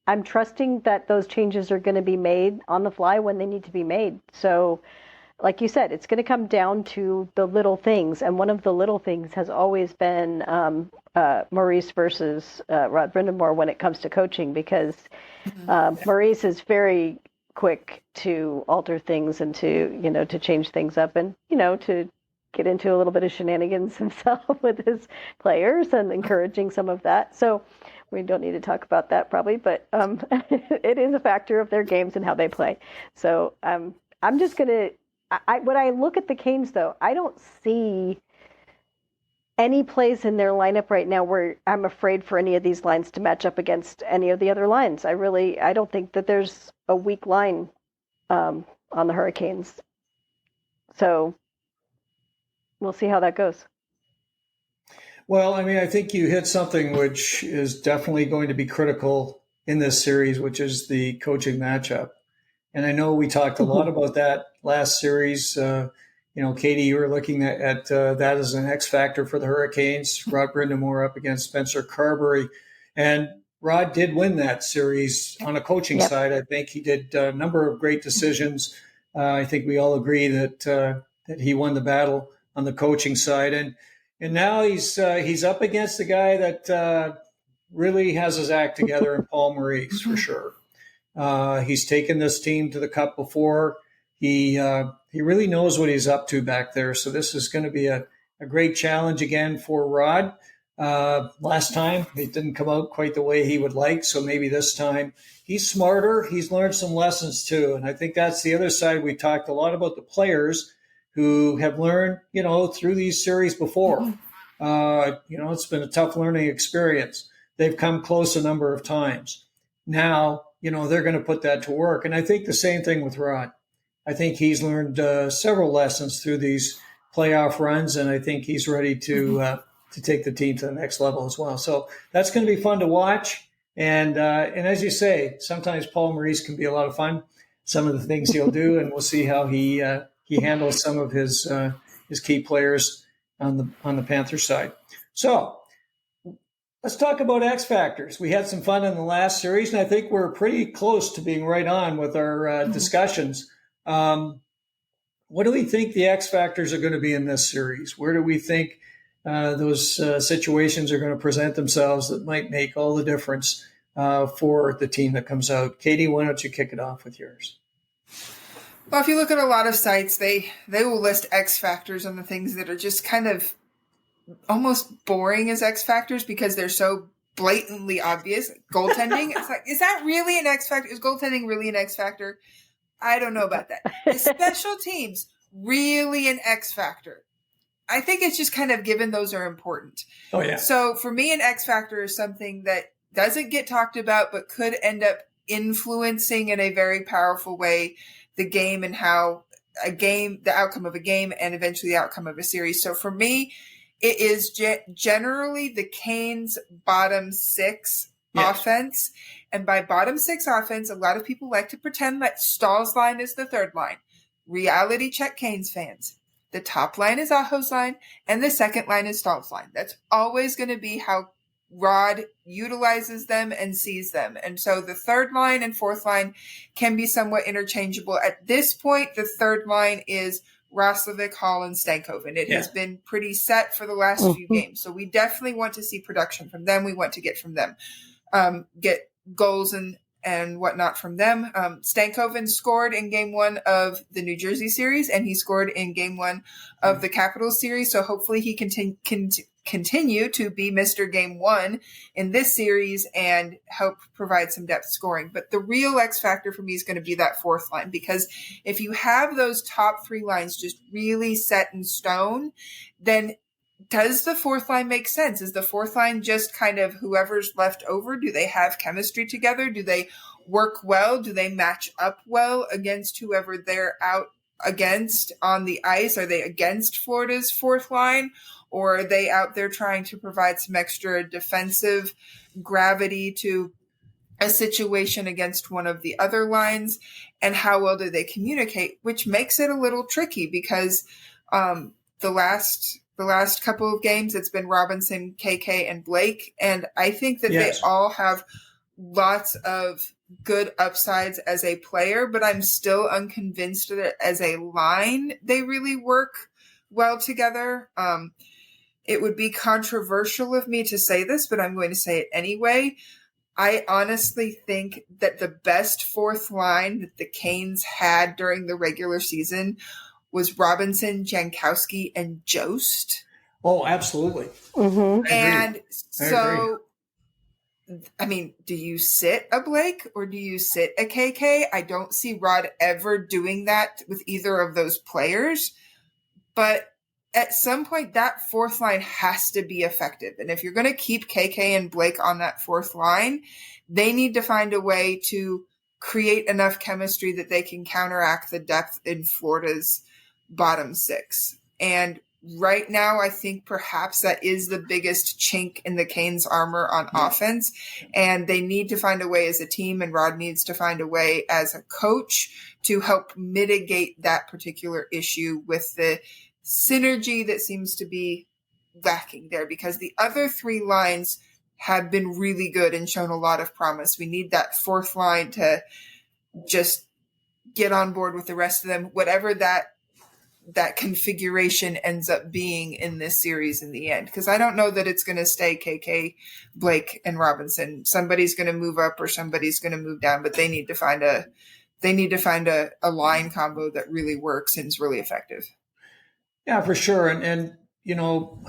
I'm trusting that those changes are going to be made on the fly when they need to be made. So, like you said, it's going to come down to the little things. And one of the little things has always been Maurice versus Rod Brind'Amour when it comes to coaching, because Maurice is very quick to alter things and to change things up and, to get into a little bit of shenanigans himself with his players and encouraging some of that. So we don't need to talk about that probably, but it is a factor of their games and how they play. So I'm just going to, when I look at the Canes, though, I don't see any place in their lineup right now where I'm afraid for any of these lines to match up against any of the other lines. I don't think that there's a weak line on the Hurricanes. So we'll see how that goes. Well, I think you hit something which is definitely going to be critical in this series, which is the coaching matchup. And I know we talked a lot about that last series. Katie, you were looking at that as an X factor for the Hurricanes. Rod Brind'Amour up against Spencer Carberry. And Rod did win that series on a coaching side. I think he did a number of great decisions. I think we all agree that he won the battle on the coaching side. And now he's up against a guy that really has his act together in Paul Maurice, for sure. He's taken this team to the Cup before. He really knows what he's up to back there. So this is going to be a great challenge again for Rod. Last time, it didn't come out quite the way he would like. So maybe this time he's smarter. He's learned some lessons too. And I think that's the other side. We talked a lot about the players who have learned, through these series before. It's been a tough learning experience. They've come close a number of times. Now, they're going to put that to work. And I think the same thing with Rod. I think he's learned several lessons through these playoff runs, and I think he's ready to take the team to the next level as well. So that's going to be fun to watch. And as you say, sometimes Paul Maurice can be a lot of fun. Some of the things he'll do, and we'll see how he handles some of his key players on the Panthers side. So let's talk about X factors. We had some fun in the last series, and I think we're pretty close to being right on with our discussions. What do we think the X factors are going to be in this series? Where do we think those situations are going to present themselves that might make all the difference for the team that comes out? Katie, why don't you kick it off with yours? Well, if you look at a lot of sites, they will list X factors on the things that are just kind of almost boring as X factors because they're so blatantly obvious. Goaltending, it's like, is that really an X factor? Is goaltending really an X factor? I don't know about that. Is special teams really an X factor? I think it's just kind of given those are important. Oh, yeah. So for me, an X factor is something that doesn't get talked about but could end up influencing in a very powerful way the game and how the outcome of a game and eventually the outcome of a series. So for me, it is generally the Canes' bottom six offense. And by bottom six offense, a lot of people like to pretend that Stahl's line is the third line. Reality check, Canes fans. The top line is Aho's line, and the second line is Stahl's line. That's always going to be how Rod utilizes them and sees them. And so the third line and fourth line can be somewhat interchangeable. At this point, the third line is Roslovic, Hall, and Stankoven, and it has been pretty set for the last few games. So we definitely want to see production from them. We want to get from them, get goals and and whatnot from them. Stankoven scored in game 1 of the New Jersey series, and he scored in game 1 of the Capitals series. So hopefully he continue to be Mr. Game 1 in this series and help provide some depth scoring. But the real X factor for me is going to be that fourth line, because if you have those top 3 lines just really set in stone, then does the fourth line make sense? Is the fourth line just kind of whoever's left over? Do they have chemistry together? Do they work well? Do they match up well against whoever they're out against on the ice? Are they against Florida's fourth line? Or are they out there trying to provide some extra defensive gravity to a situation against one of the other lines? And how well do they communicate? Which makes it a little tricky, because the last couple of games, it's been Robinson, KK, and Blake. And I think that they all have lots of good upsides as a player, but I'm still unconvinced that as a line, they really work well together. It would be controversial of me to say this, but I'm going to say it anyway. I honestly think that the best fourth line that the Canes had during the regular season was Robinson, Jankowski, and Jost. Oh, absolutely. Mm-hmm. And so, I mean, do you sit a Blake or do you sit a KK? I don't see Rod ever doing that with either of those players. But at some point, that fourth line has to be effective. And if you're going to keep KK and Blake on that fourth line, they need to find a way to create enough chemistry that they can counteract the depth in Florida's bottom 6. And right now, I think perhaps that is the biggest chink in the Canes' armor on offense. And they need to find a way as a team, and Rod needs to find a way as a coach to help mitigate that particular issue with the synergy that seems to be lacking there, because the other 3 lines have been really good and shown a lot of promise. We need that fourth line to just get on board with the rest of them, whatever that configuration ends up being in this series in the end. Because I don't know that it's going to stay KK, Blake, and Robinson. Somebody's going to move up or somebody's going to move down, but they need to find a line combo that really works and is really effective. Yeah, for sure. And you know,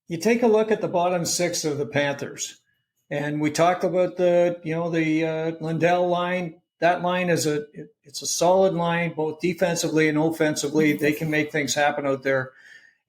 you take a look at the bottom 6 of the Panthers, and we talked about the Lindell line. That line it's a solid line, both defensively and offensively. They can make things happen out there.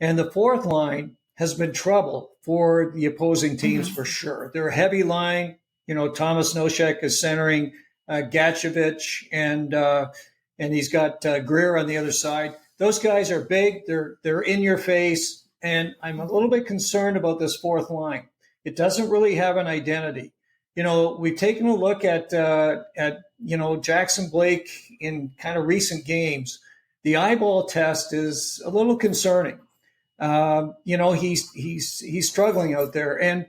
And the fourth line has been trouble for the opposing teams for sure. They're a heavy line. You know, Thomas Nosek is centering Gatchevich, and he's got Greer on the other side. Those guys are big. They're in your face, and I'm a little bit concerned about this fourth line. It doesn't really have an identity. You know, we've taken a look at Jackson Blake in kind of recent games. The eyeball test is a little concerning. He's struggling out there, and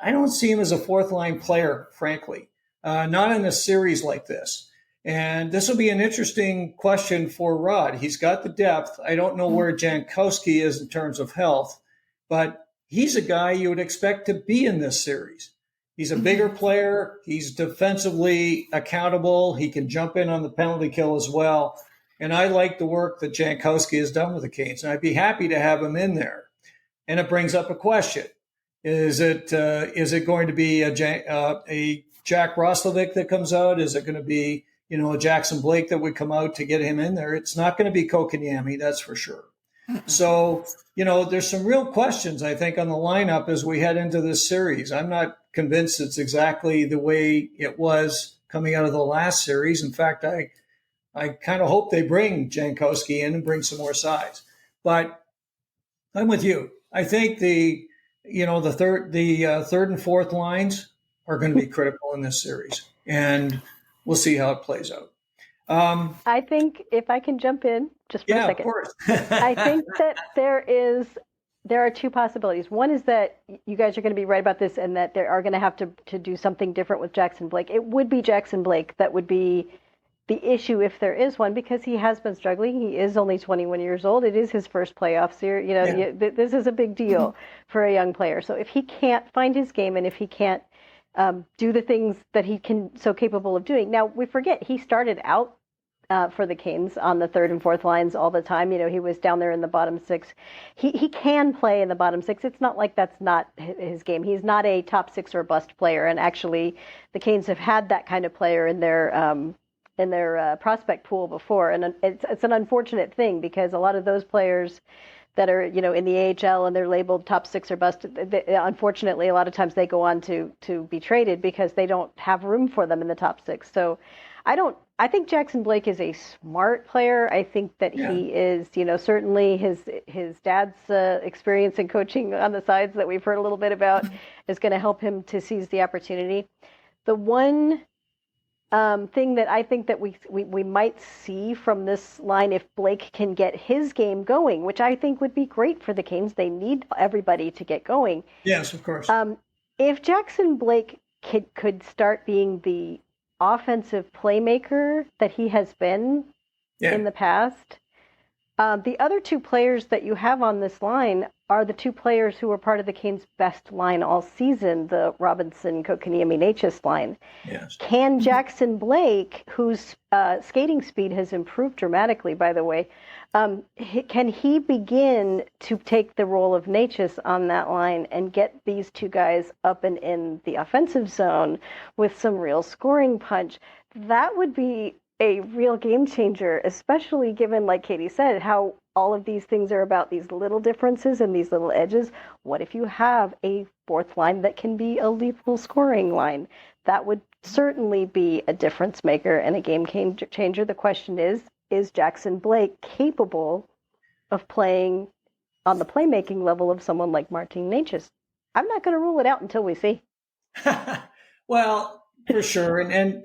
I don't see him as a fourth line player, frankly, not in a series like this. And this will be an interesting question for Rod. He's got the depth. I don't know where Jankowski is in terms of health, but he's a guy you would expect to be in this series. He's a bigger player. He's defensively accountable. He can jump in on the penalty kill as well. And I like the work that Jankowski has done with the Canes, and I'd be happy to have him in there. And it brings up a question. Is it going to be a Jack Roslovic that comes out? Is it going to be a Jackson Blake that would come out to get him in there? It's not going to be Kotkaniemi, that's for sure. So, there's some real questions, I think, on the lineup as we head into this series. I'm not convinced it's exactly the way it was coming out of the last series. In fact, I kind of hope they bring Jankowski in and bring some more size. But I'm with you. I think the third and fourth lines are going to be critical in this series, and we'll see how it plays out. I think if I can jump in just for a second. Of course. I think that there are 2 possibilities. One is that you guys are going to be right about this, and that they are going to have to do something different with Jackson Blake. It would be Jackson Blake that would be the issue if there is one, because he has been struggling. He is only 21 years old. It is his first playoff series. This is a big deal for a young player. So if he can't find his game, and if he can't do the things that he can so capable of doing. Now, we forget he started out for the Canes on the third and fourth lines all the time. He was down there in the bottom six. He can play in the bottom six. It's not like that's not his game. He's not a top six or bust player. And actually, the Canes have had that kind of player in their prospect pool before. And it's an unfortunate thing because a lot of those players that are, in the AHL and they're labeled top six or bust, unfortunately, a lot of times they go on to be traded because they don't have room for them in the top six. So I think Jackson Blake is a smart player. I think that he is, certainly his dad's experience in coaching on the sides that we've heard a little bit about is going to help him to seize the opportunity. The one thing that I think that we might see from this line, if Blake can get his game going, which I think would be great for the Canes, they need everybody to get going. Yes, of course. If Jackson Blake could start being the offensive playmaker that he has been in the past, the other two players that you have on this line are the two players who were part of the Canes' best line all season, the Robinson, Kotkaniemi, Necas line. Yes. Can Jackson Blake, whose skating speed has improved dramatically, by the way, can he begin to take the role of Necas on that line and get these two guys up and in the offensive zone with some real scoring punch? That would be a real game changer, especially given, like Katie said, how all of these things are about these little differences and these little edges. What if you have a fourth line that can be a lethal scoring line? That would certainly be a difference maker and a game changer. The question is Jackson Blake capable of playing on the playmaking level of someone like Martin Necas? I'm not going to rule it out until we see. Well, for sure. And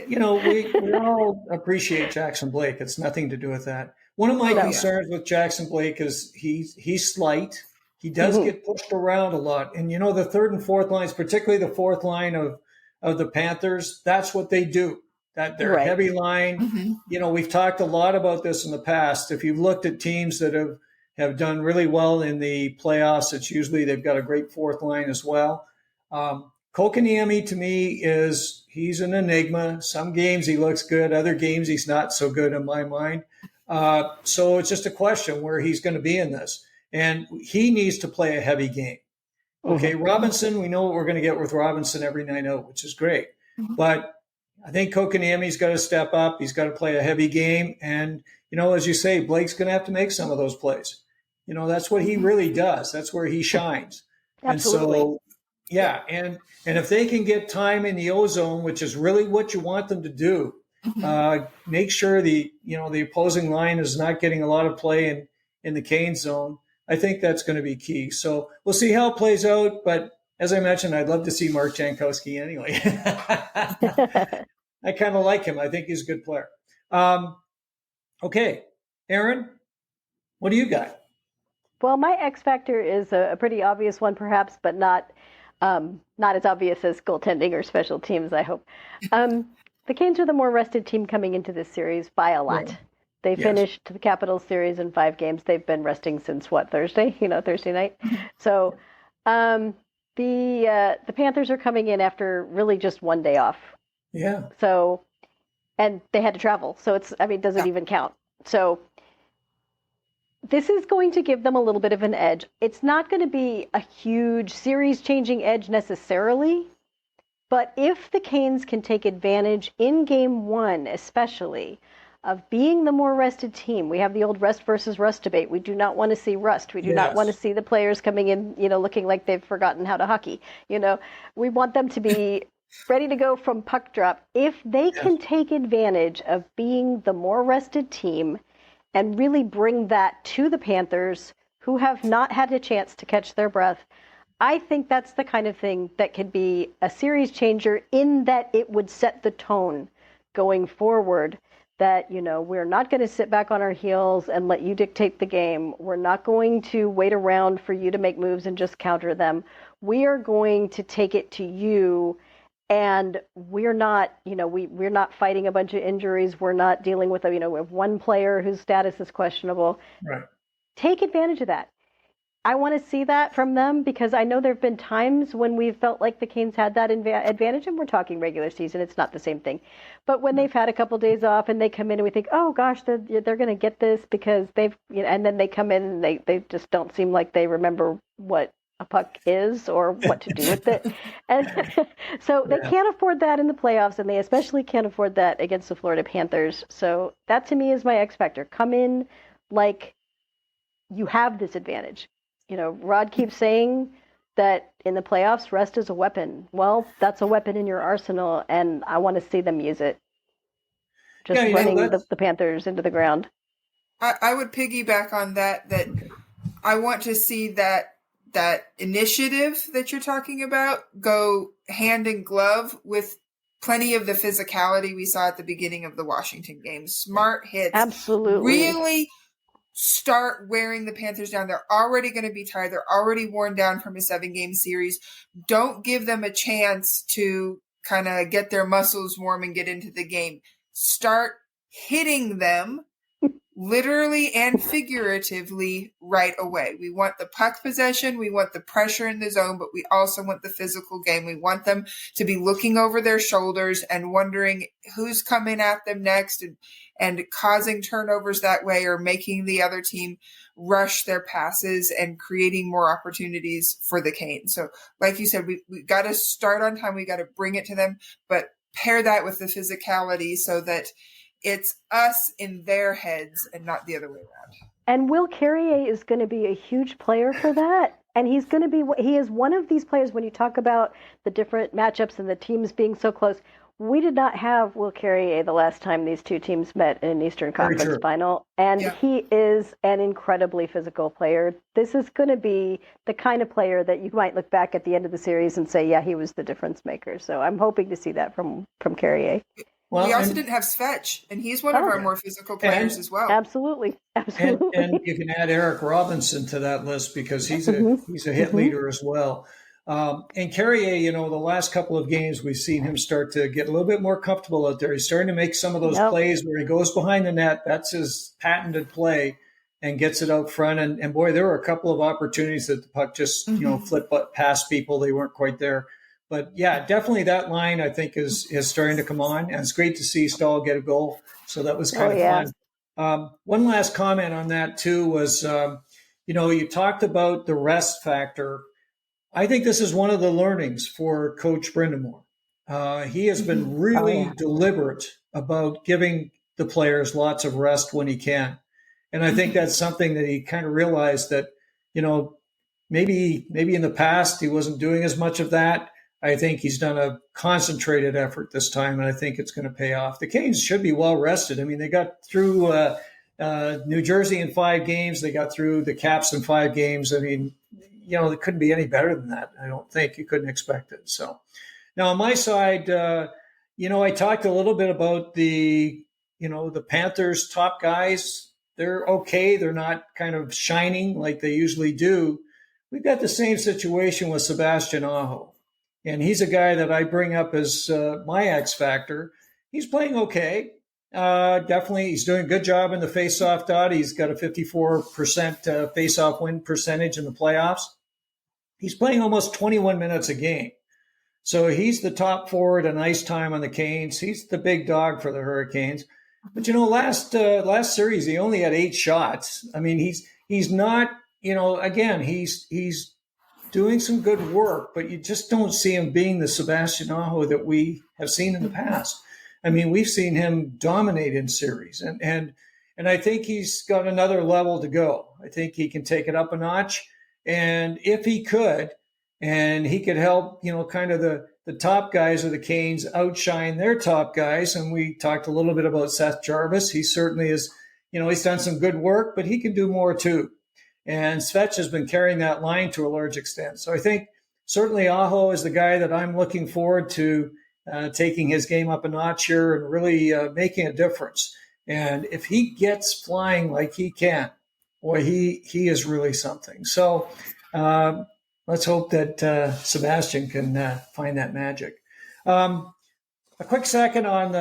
we all appreciate Jackson Blake. It's nothing to do with that. One of my concerns with Jackson Blake is he's slight. He does get pushed around a lot. And, the third and fourth lines, particularly the fourth line of the Panthers, that's what they do. That they're a heavy line. We've talked a lot about this in the past. If you've looked at teams that have done really well in the playoffs, it's usually they've got a great fourth line as well. Kotkaniemi, to me, he's an enigma. Some games he looks good. Other games he's not so good in my mind. So it's just a question where he's going to be in this. And he needs to play a heavy game. Okay, Robinson, we know what we're going to get with Robinson every night out, which is great. But I think Kotkaniemi's got to step up. He's got to play a heavy game. And, as you say, Blake's going to have to make some of those plays. That's what he really does. That's where he shines. Absolutely. And so, and if they can get time in the O-zone, which is really what you want them to do, make sure the opposing line is not getting a lot of play in the Canes zone. I think that's going to be key. So we'll see how it plays out. But as I mentioned, I'd love to see Mark Jankowski anyway. I kind of like him. I think he's a good player. Okay, Aaron, what do you got? Well, my X factor is a pretty obvious one, perhaps, but not as obvious as goaltending or special teams, I hope. The Canes are the more rested team coming into this series by a lot. Yeah. They finished the Capitals series in 5 games. They've been resting since Thursday? Thursday night. So the Panthers are coming in after really just one day off. Yeah. So, and they had to travel. So it doesn't even count. So this is going to give them a little bit of an edge. It's not going to be a huge series-changing edge necessarily, but if the Canes can take advantage in Game 1 especially of being the more rested team, we have the old rest versus rust debate. We do not want to see rust. We do not want to see the players coming in, looking like they've forgotten how to hockey. We want them to be ready to go from puck drop. If they can take advantage of being the more rested team and really bring that to the Panthers, who have not had a chance to catch their breath, I think that's the kind of thing that could be a series changer in that it would set the tone going forward that, we're not going to sit back on our heels and let you dictate the game. We're not going to wait around for you to make moves and just counter them. We are going to take it to you. And we're not, we're not fighting a bunch of injuries. We're not dealing with, we have one player whose status is questionable. Right. Take advantage of that. I want to see that from them because I know there have been times when we've felt like the Canes had that advantage, and we're talking regular season. It's not the same thing. But when they've had a couple days off and they come in and we think, oh, gosh, they're going to get this because they've, and then they come in and they just don't seem like they remember what a puck is or what to do with it. And so they can't afford that in the playoffs, and they especially can't afford that against the Florida Panthers. So that to me is my X factor. Come in like you have this advantage. Rod keeps saying that in the playoffs, rest is a weapon. Well, that's a weapon in your arsenal, and I want to see them use it. Just running the Panthers into the ground. I would piggyback on that I want to see that initiative that you're talking about go hand in glove with plenty of the physicality we saw at the beginning of the Washington game. Smart hits. Absolutely. Really start wearing the Panthers down. They're already going to be tired. They're already worn down from a 7-game series. Don't give them a chance to kind of get their muscles warm and get into the game. Start hitting them literally and figuratively right away. We want the puck possession. We want the pressure in the zone, but we also want the physical game. We want them to be looking over their shoulders and wondering who's coming at them next and causing turnovers that way or making the other team rush their passes and creating more opportunities for the Canes. So like you said, we got to start on time. We got to bring it to them, but pair that with the physicality so that it's us in their heads and not the other way around. And Will Carrier is going to be a huge player for that. And he is one of these players when you talk about the different matchups and the teams being so close. We did not have Will Carrier the last time these two teams met in an Eastern Conference final. And he is an incredibly physical player. This is going to be the kind of player that you might look back at the end of the series and say, yeah, he was the difference maker. So I'm hoping to see that from Carrier. Well, we also didn't have Svech, and he's one of our more physical players as well. Absolutely. And you can add Eric Robinson to that list because he's a hit leader as well. And Carrier, the last couple of games we've seen him start to get a little bit more comfortable out there. He's starting to make some of those plays where he goes behind the net. That's his patented play and gets it out front. And boy, there were a couple of opportunities that the puck just, flipped past people. They weren't quite there. But, yeah, definitely that line, I think, is starting to come on. And it's great to see Stahl get a goal. So that was kind of fun. One last comment on that, too, was, you talked about the rest factor. I think this is one of the learnings for Coach Brind'Amour. He has been really deliberate about giving the players lots of rest when he can. And I think that's something that he kind of realized that, maybe in the past he wasn't doing as much of that. I think he's done a concentrated effort this time, and I think it's going to pay off. The Canes should be well rested. I mean, they got through New Jersey in 5 games. They got through the Caps in 5 games. I mean, it couldn't be any better than that. I don't think you couldn't expect it. So now on my side, I talked a little bit about the Panthers' top guys. They're okay. They're not kind of shining like they usually do. We've got the same situation with Sebastian Aho. And he's a guy that I bring up as my X factor. He's playing okay. Definitely, he's doing a good job in the faceoff dot. He's got a 54% faceoff win percentage in the playoffs. He's playing almost 21 minutes a game. So he's the top forward in ice time on the Canes. He's the big dog for the Hurricanes. But, last series, he only had 8 shots. I mean, he's not, again, he's doing some good work, but you just don't see him being the Sebastian Aho that we have seen in the past. I mean, we've seen him dominate in series, and I think he's got another level to go. I think he can take it up a notch, and if he could, and he could help, kind of the top guys of the Canes outshine their top guys. And we talked a little bit about Seth Jarvis. He certainly is, he's done some good work, but he can do more too. And Svech has been carrying that line to a large extent. So I think certainly Aho is the guy that I'm looking forward to taking his game up a notch here and really making a difference. And if he gets flying like he can, boy, he is really something. So let's hope that Sebastian can find that magic. A quick second on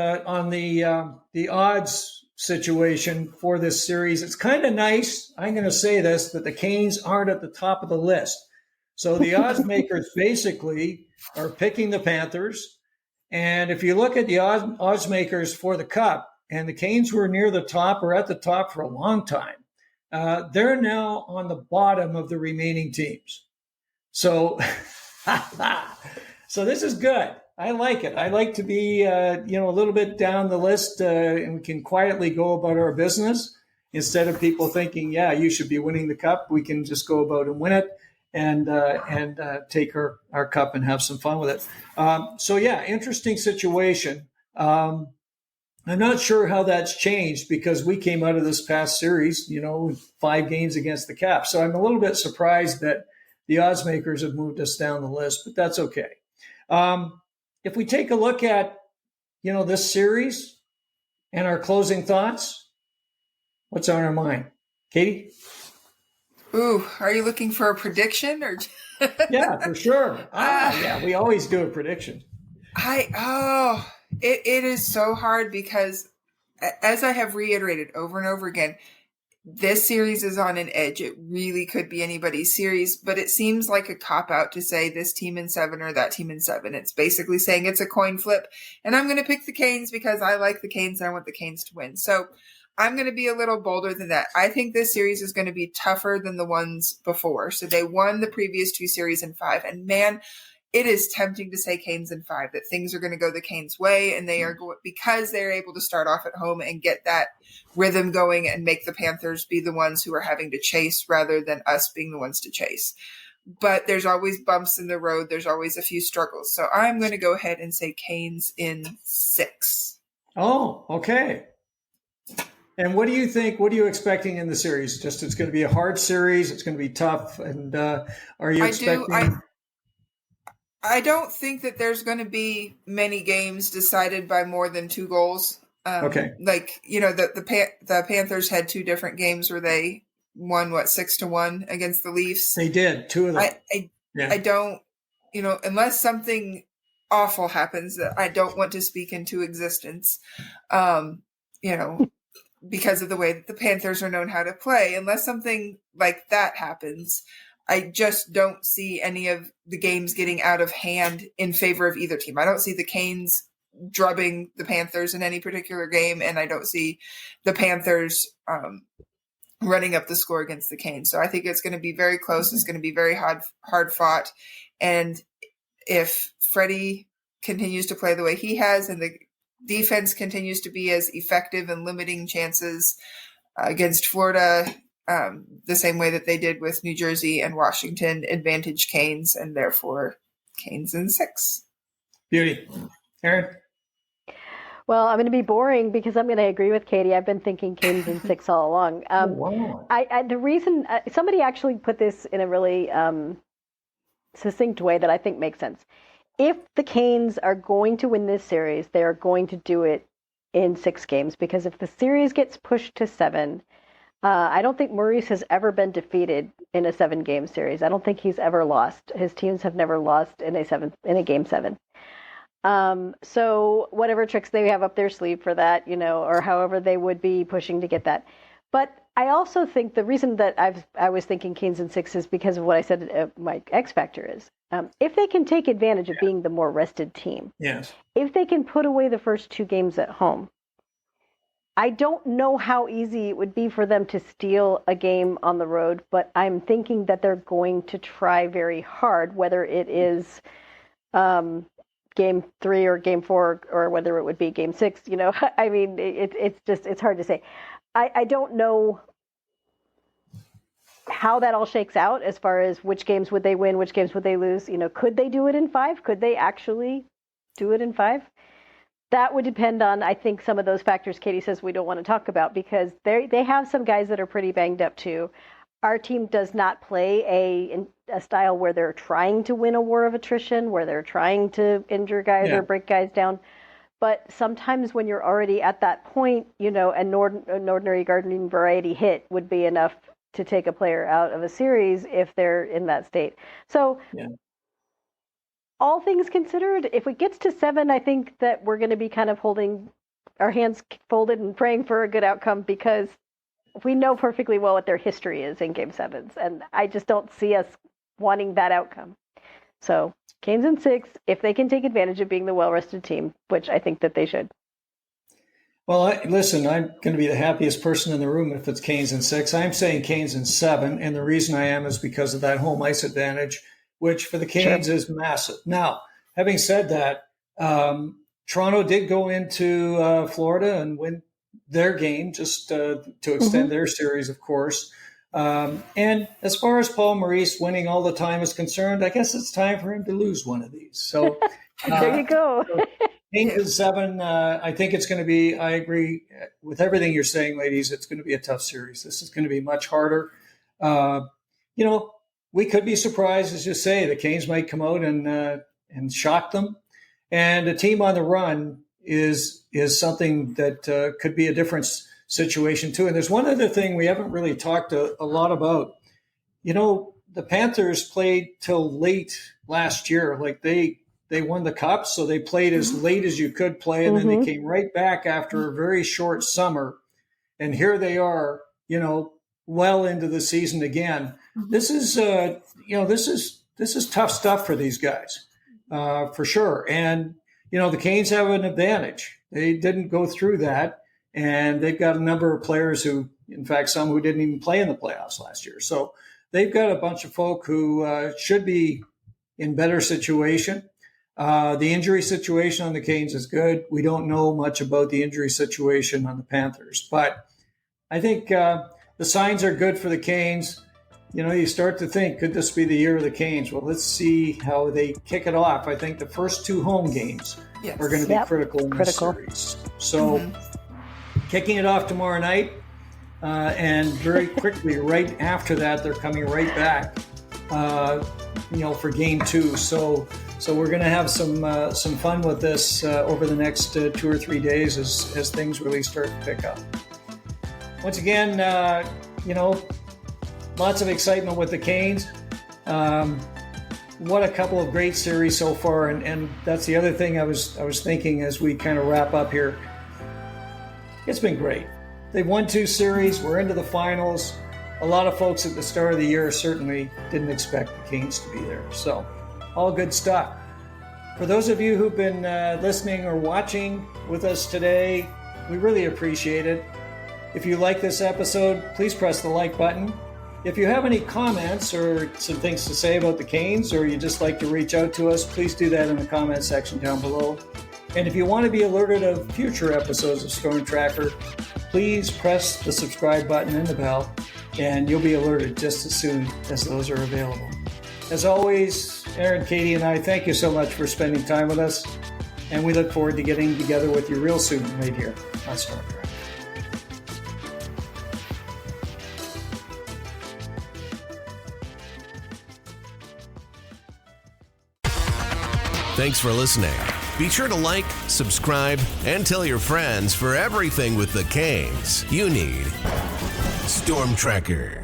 the odds situation for this series. It's kind of nice, I'm going to say this, that the Canes aren't at the top of the list. So the odds makers basically are picking the Panthers. And if you look at the odds makers for the Cup, and the Canes were near the top or at the top for a long time, they're now on the bottom of the remaining teams. So, so this is good. I like it. I like to be, a little bit down the list, and we can quietly go about our business instead of people thinking, yeah, you should be winning the Cup. We can just go about and win it and take our Cup and have some fun with it. So yeah, interesting situation. I'm not sure how that's changed because we came out of this past series, 5 games against the Caps. So I'm a little bit surprised that the odds makers have moved us down the list, but that's okay. If we take a look at, this series and our closing thoughts, what's on our mind? Katie? Ooh, are you looking for a prediction or? Yeah, for sure. Yeah, we always do a prediction. It is so hard because, as I have reiterated over and over again, this series is on an edge. It really could be anybody's series, but it seems like a cop-out to say this team in 7 or that team in 7. It's basically saying it's a coin flip, and I'm going to pick the Canes because I like the Canes and I want the Canes to win. So I'm going to be a little bolder than that. I think this series is going to be tougher than the ones before. So they won the previous 2 series in 5, and man, it is tempting to say Canes in 5, that things are going to go the Canes' way, and they are going because they're able to start off at home and get that rhythm going and make the Panthers be the ones who are having to chase rather than us being the ones to chase. But there's always bumps in the road. There's always a few struggles. So I'm going to go ahead and say Canes in 6. Oh, okay. And what do you think? What are you expecting in the series? Just it's going to be a hard series. It's going to be tough. And are you expecting? I don't think that there's going to be many games decided by more than 2 goals. Okay. Like, the Panthers had 2 different games where they won, 6-1 against the Leafs. They did, 2 of them. I don't, unless something awful happens that I don't want to speak into existence, because of the way that the Panthers are known how to play, unless something like that happens, I just don't see any of the games getting out of hand in favor of either team. I don't see the Canes drubbing the Panthers in any particular game, and I don't see the Panthers running up the score against the Canes. So I think it's going to be very close. It's going to be very hard fought. And if Freddie continues to play the way he has and the defense continues to be as effective in limiting chances against Florida, the same way that they did with New Jersey and Washington, advantage Canes, and therefore Canes in 6. Beauty. Aaron? Well, I'm going to be boring because I'm going to agree with Katie. I've been thinking Canes in 6 all along. Wow. The reason somebody actually put this in a really succinct way that I think makes sense. If the Canes are going to win this series, they are going to do it in 6 games, because if the series gets pushed to 7, I don't think Maurice has ever been defeated in a 7-game series. I don't think he's ever lost. His teams have never lost in a game 7. So whatever tricks they have up their sleeve for that, or however they would be pushing to get that. But I also think the reason that I was thinking Canes in 6 is because of what I said my X factor is. If they can take advantage of being the more rested team, yes. If they can put away the first 2 games at home, I don't know how easy it would be for them to steal a game on the road, but I'm thinking that they're going to try very hard, whether it is game 3 or game 4, or whether it would be game 6. I mean, it's hard to say. I don't know how that all shakes out as far as which games would they win, which games would they lose. Could they do it in 5? Could they actually do it in 5? That would depend on, I think, some of those factors Katie says we don't want to talk about, because they have some guys that are pretty banged up too. Our team does not play a style where they're trying to win a war of attrition, where they're trying to injure guys or break guys down. But sometimes when you're already at that point, an ordinary garden variety hit would be enough to take a player out of a series if they're in that state. So all things considered, if it gets to 7, I think that we're going to be kind of holding our hands folded and praying for a good outcome, because we know perfectly well what their history is in Game 7s, and I just don't see us wanting that outcome. So Canes in 6, if they can take advantage of being the well-rested team, which I think that they should. Well, listen, I'm going to be the happiest person in the room if it's Canes in 6. I'm saying Canes in 7, and the reason I am is because of that home ice advantage, which for the Canes is massive. Now, having said that, Toronto did go into Florida and win their game just to extend their series, of course. And as far as Paul Maurice winning all the time is concerned, I guess it's time for him to lose one of these. So there you go. Canes in 7, I think it's going to be, I agree with everything you're saying, ladies. It's going to be a tough series. This is going to be much harder. We could be surprised, as you say, the Canes might come out and shock them. And a team on the run is something that could be a different situation too. And there's one other thing we haven't really talked a lot about. The Panthers played till late last year. Like they won the cup, so they played as late as you could play, and then they came right back after a very short summer. And here they are, well into the season again. This is this is tough stuff for these guys, for sure. And the Canes have an advantage. They didn't go through that, and they've got a number of players who, in fact, some who didn't even play in the playoffs last year. So they've got a bunch of folk who should be in better situation. The injury situation on the Canes is good. We don't know much about the injury situation on the Panthers, but I think the signs are good for the Canes. You start to think, could this be the year of the Canes? Well, let's see how they kick it off. I think the first 2 home games are going to be critical in this series. So kicking it off tomorrow night, and very quickly right after that, they're coming right back, for Game 2. So we're going to have some fun with this over the next 2 or 3 days as things really start to pick up. Once again, lots of excitement with the Canes. What a couple of great series so far, and that's the other thing I was thinking as we kind of wrap up here. It's been great. They've won 2 series. We're into the finals. A lot of folks at the start of the year certainly didn't expect the Canes to be there. So all good stuff. For those of you who've been listening or watching with us today, we really appreciate it. If you like this episode, please press the like button. If you have any comments or some things to say about the Canes, or you just like to reach out to us, please do that in the comment section down below. And if you want to be alerted of future episodes of Storm Tracker, please press the subscribe button and the bell, and you'll be alerted just as soon as those are available. As always, Aaron, Katie, and I thank you so much for spending time with us, and we look forward to getting together with you real soon right here on Storm Tracker. Thanks for listening. Be sure to like, subscribe, and tell your friends for everything with the Canes you need. Storm Tracker.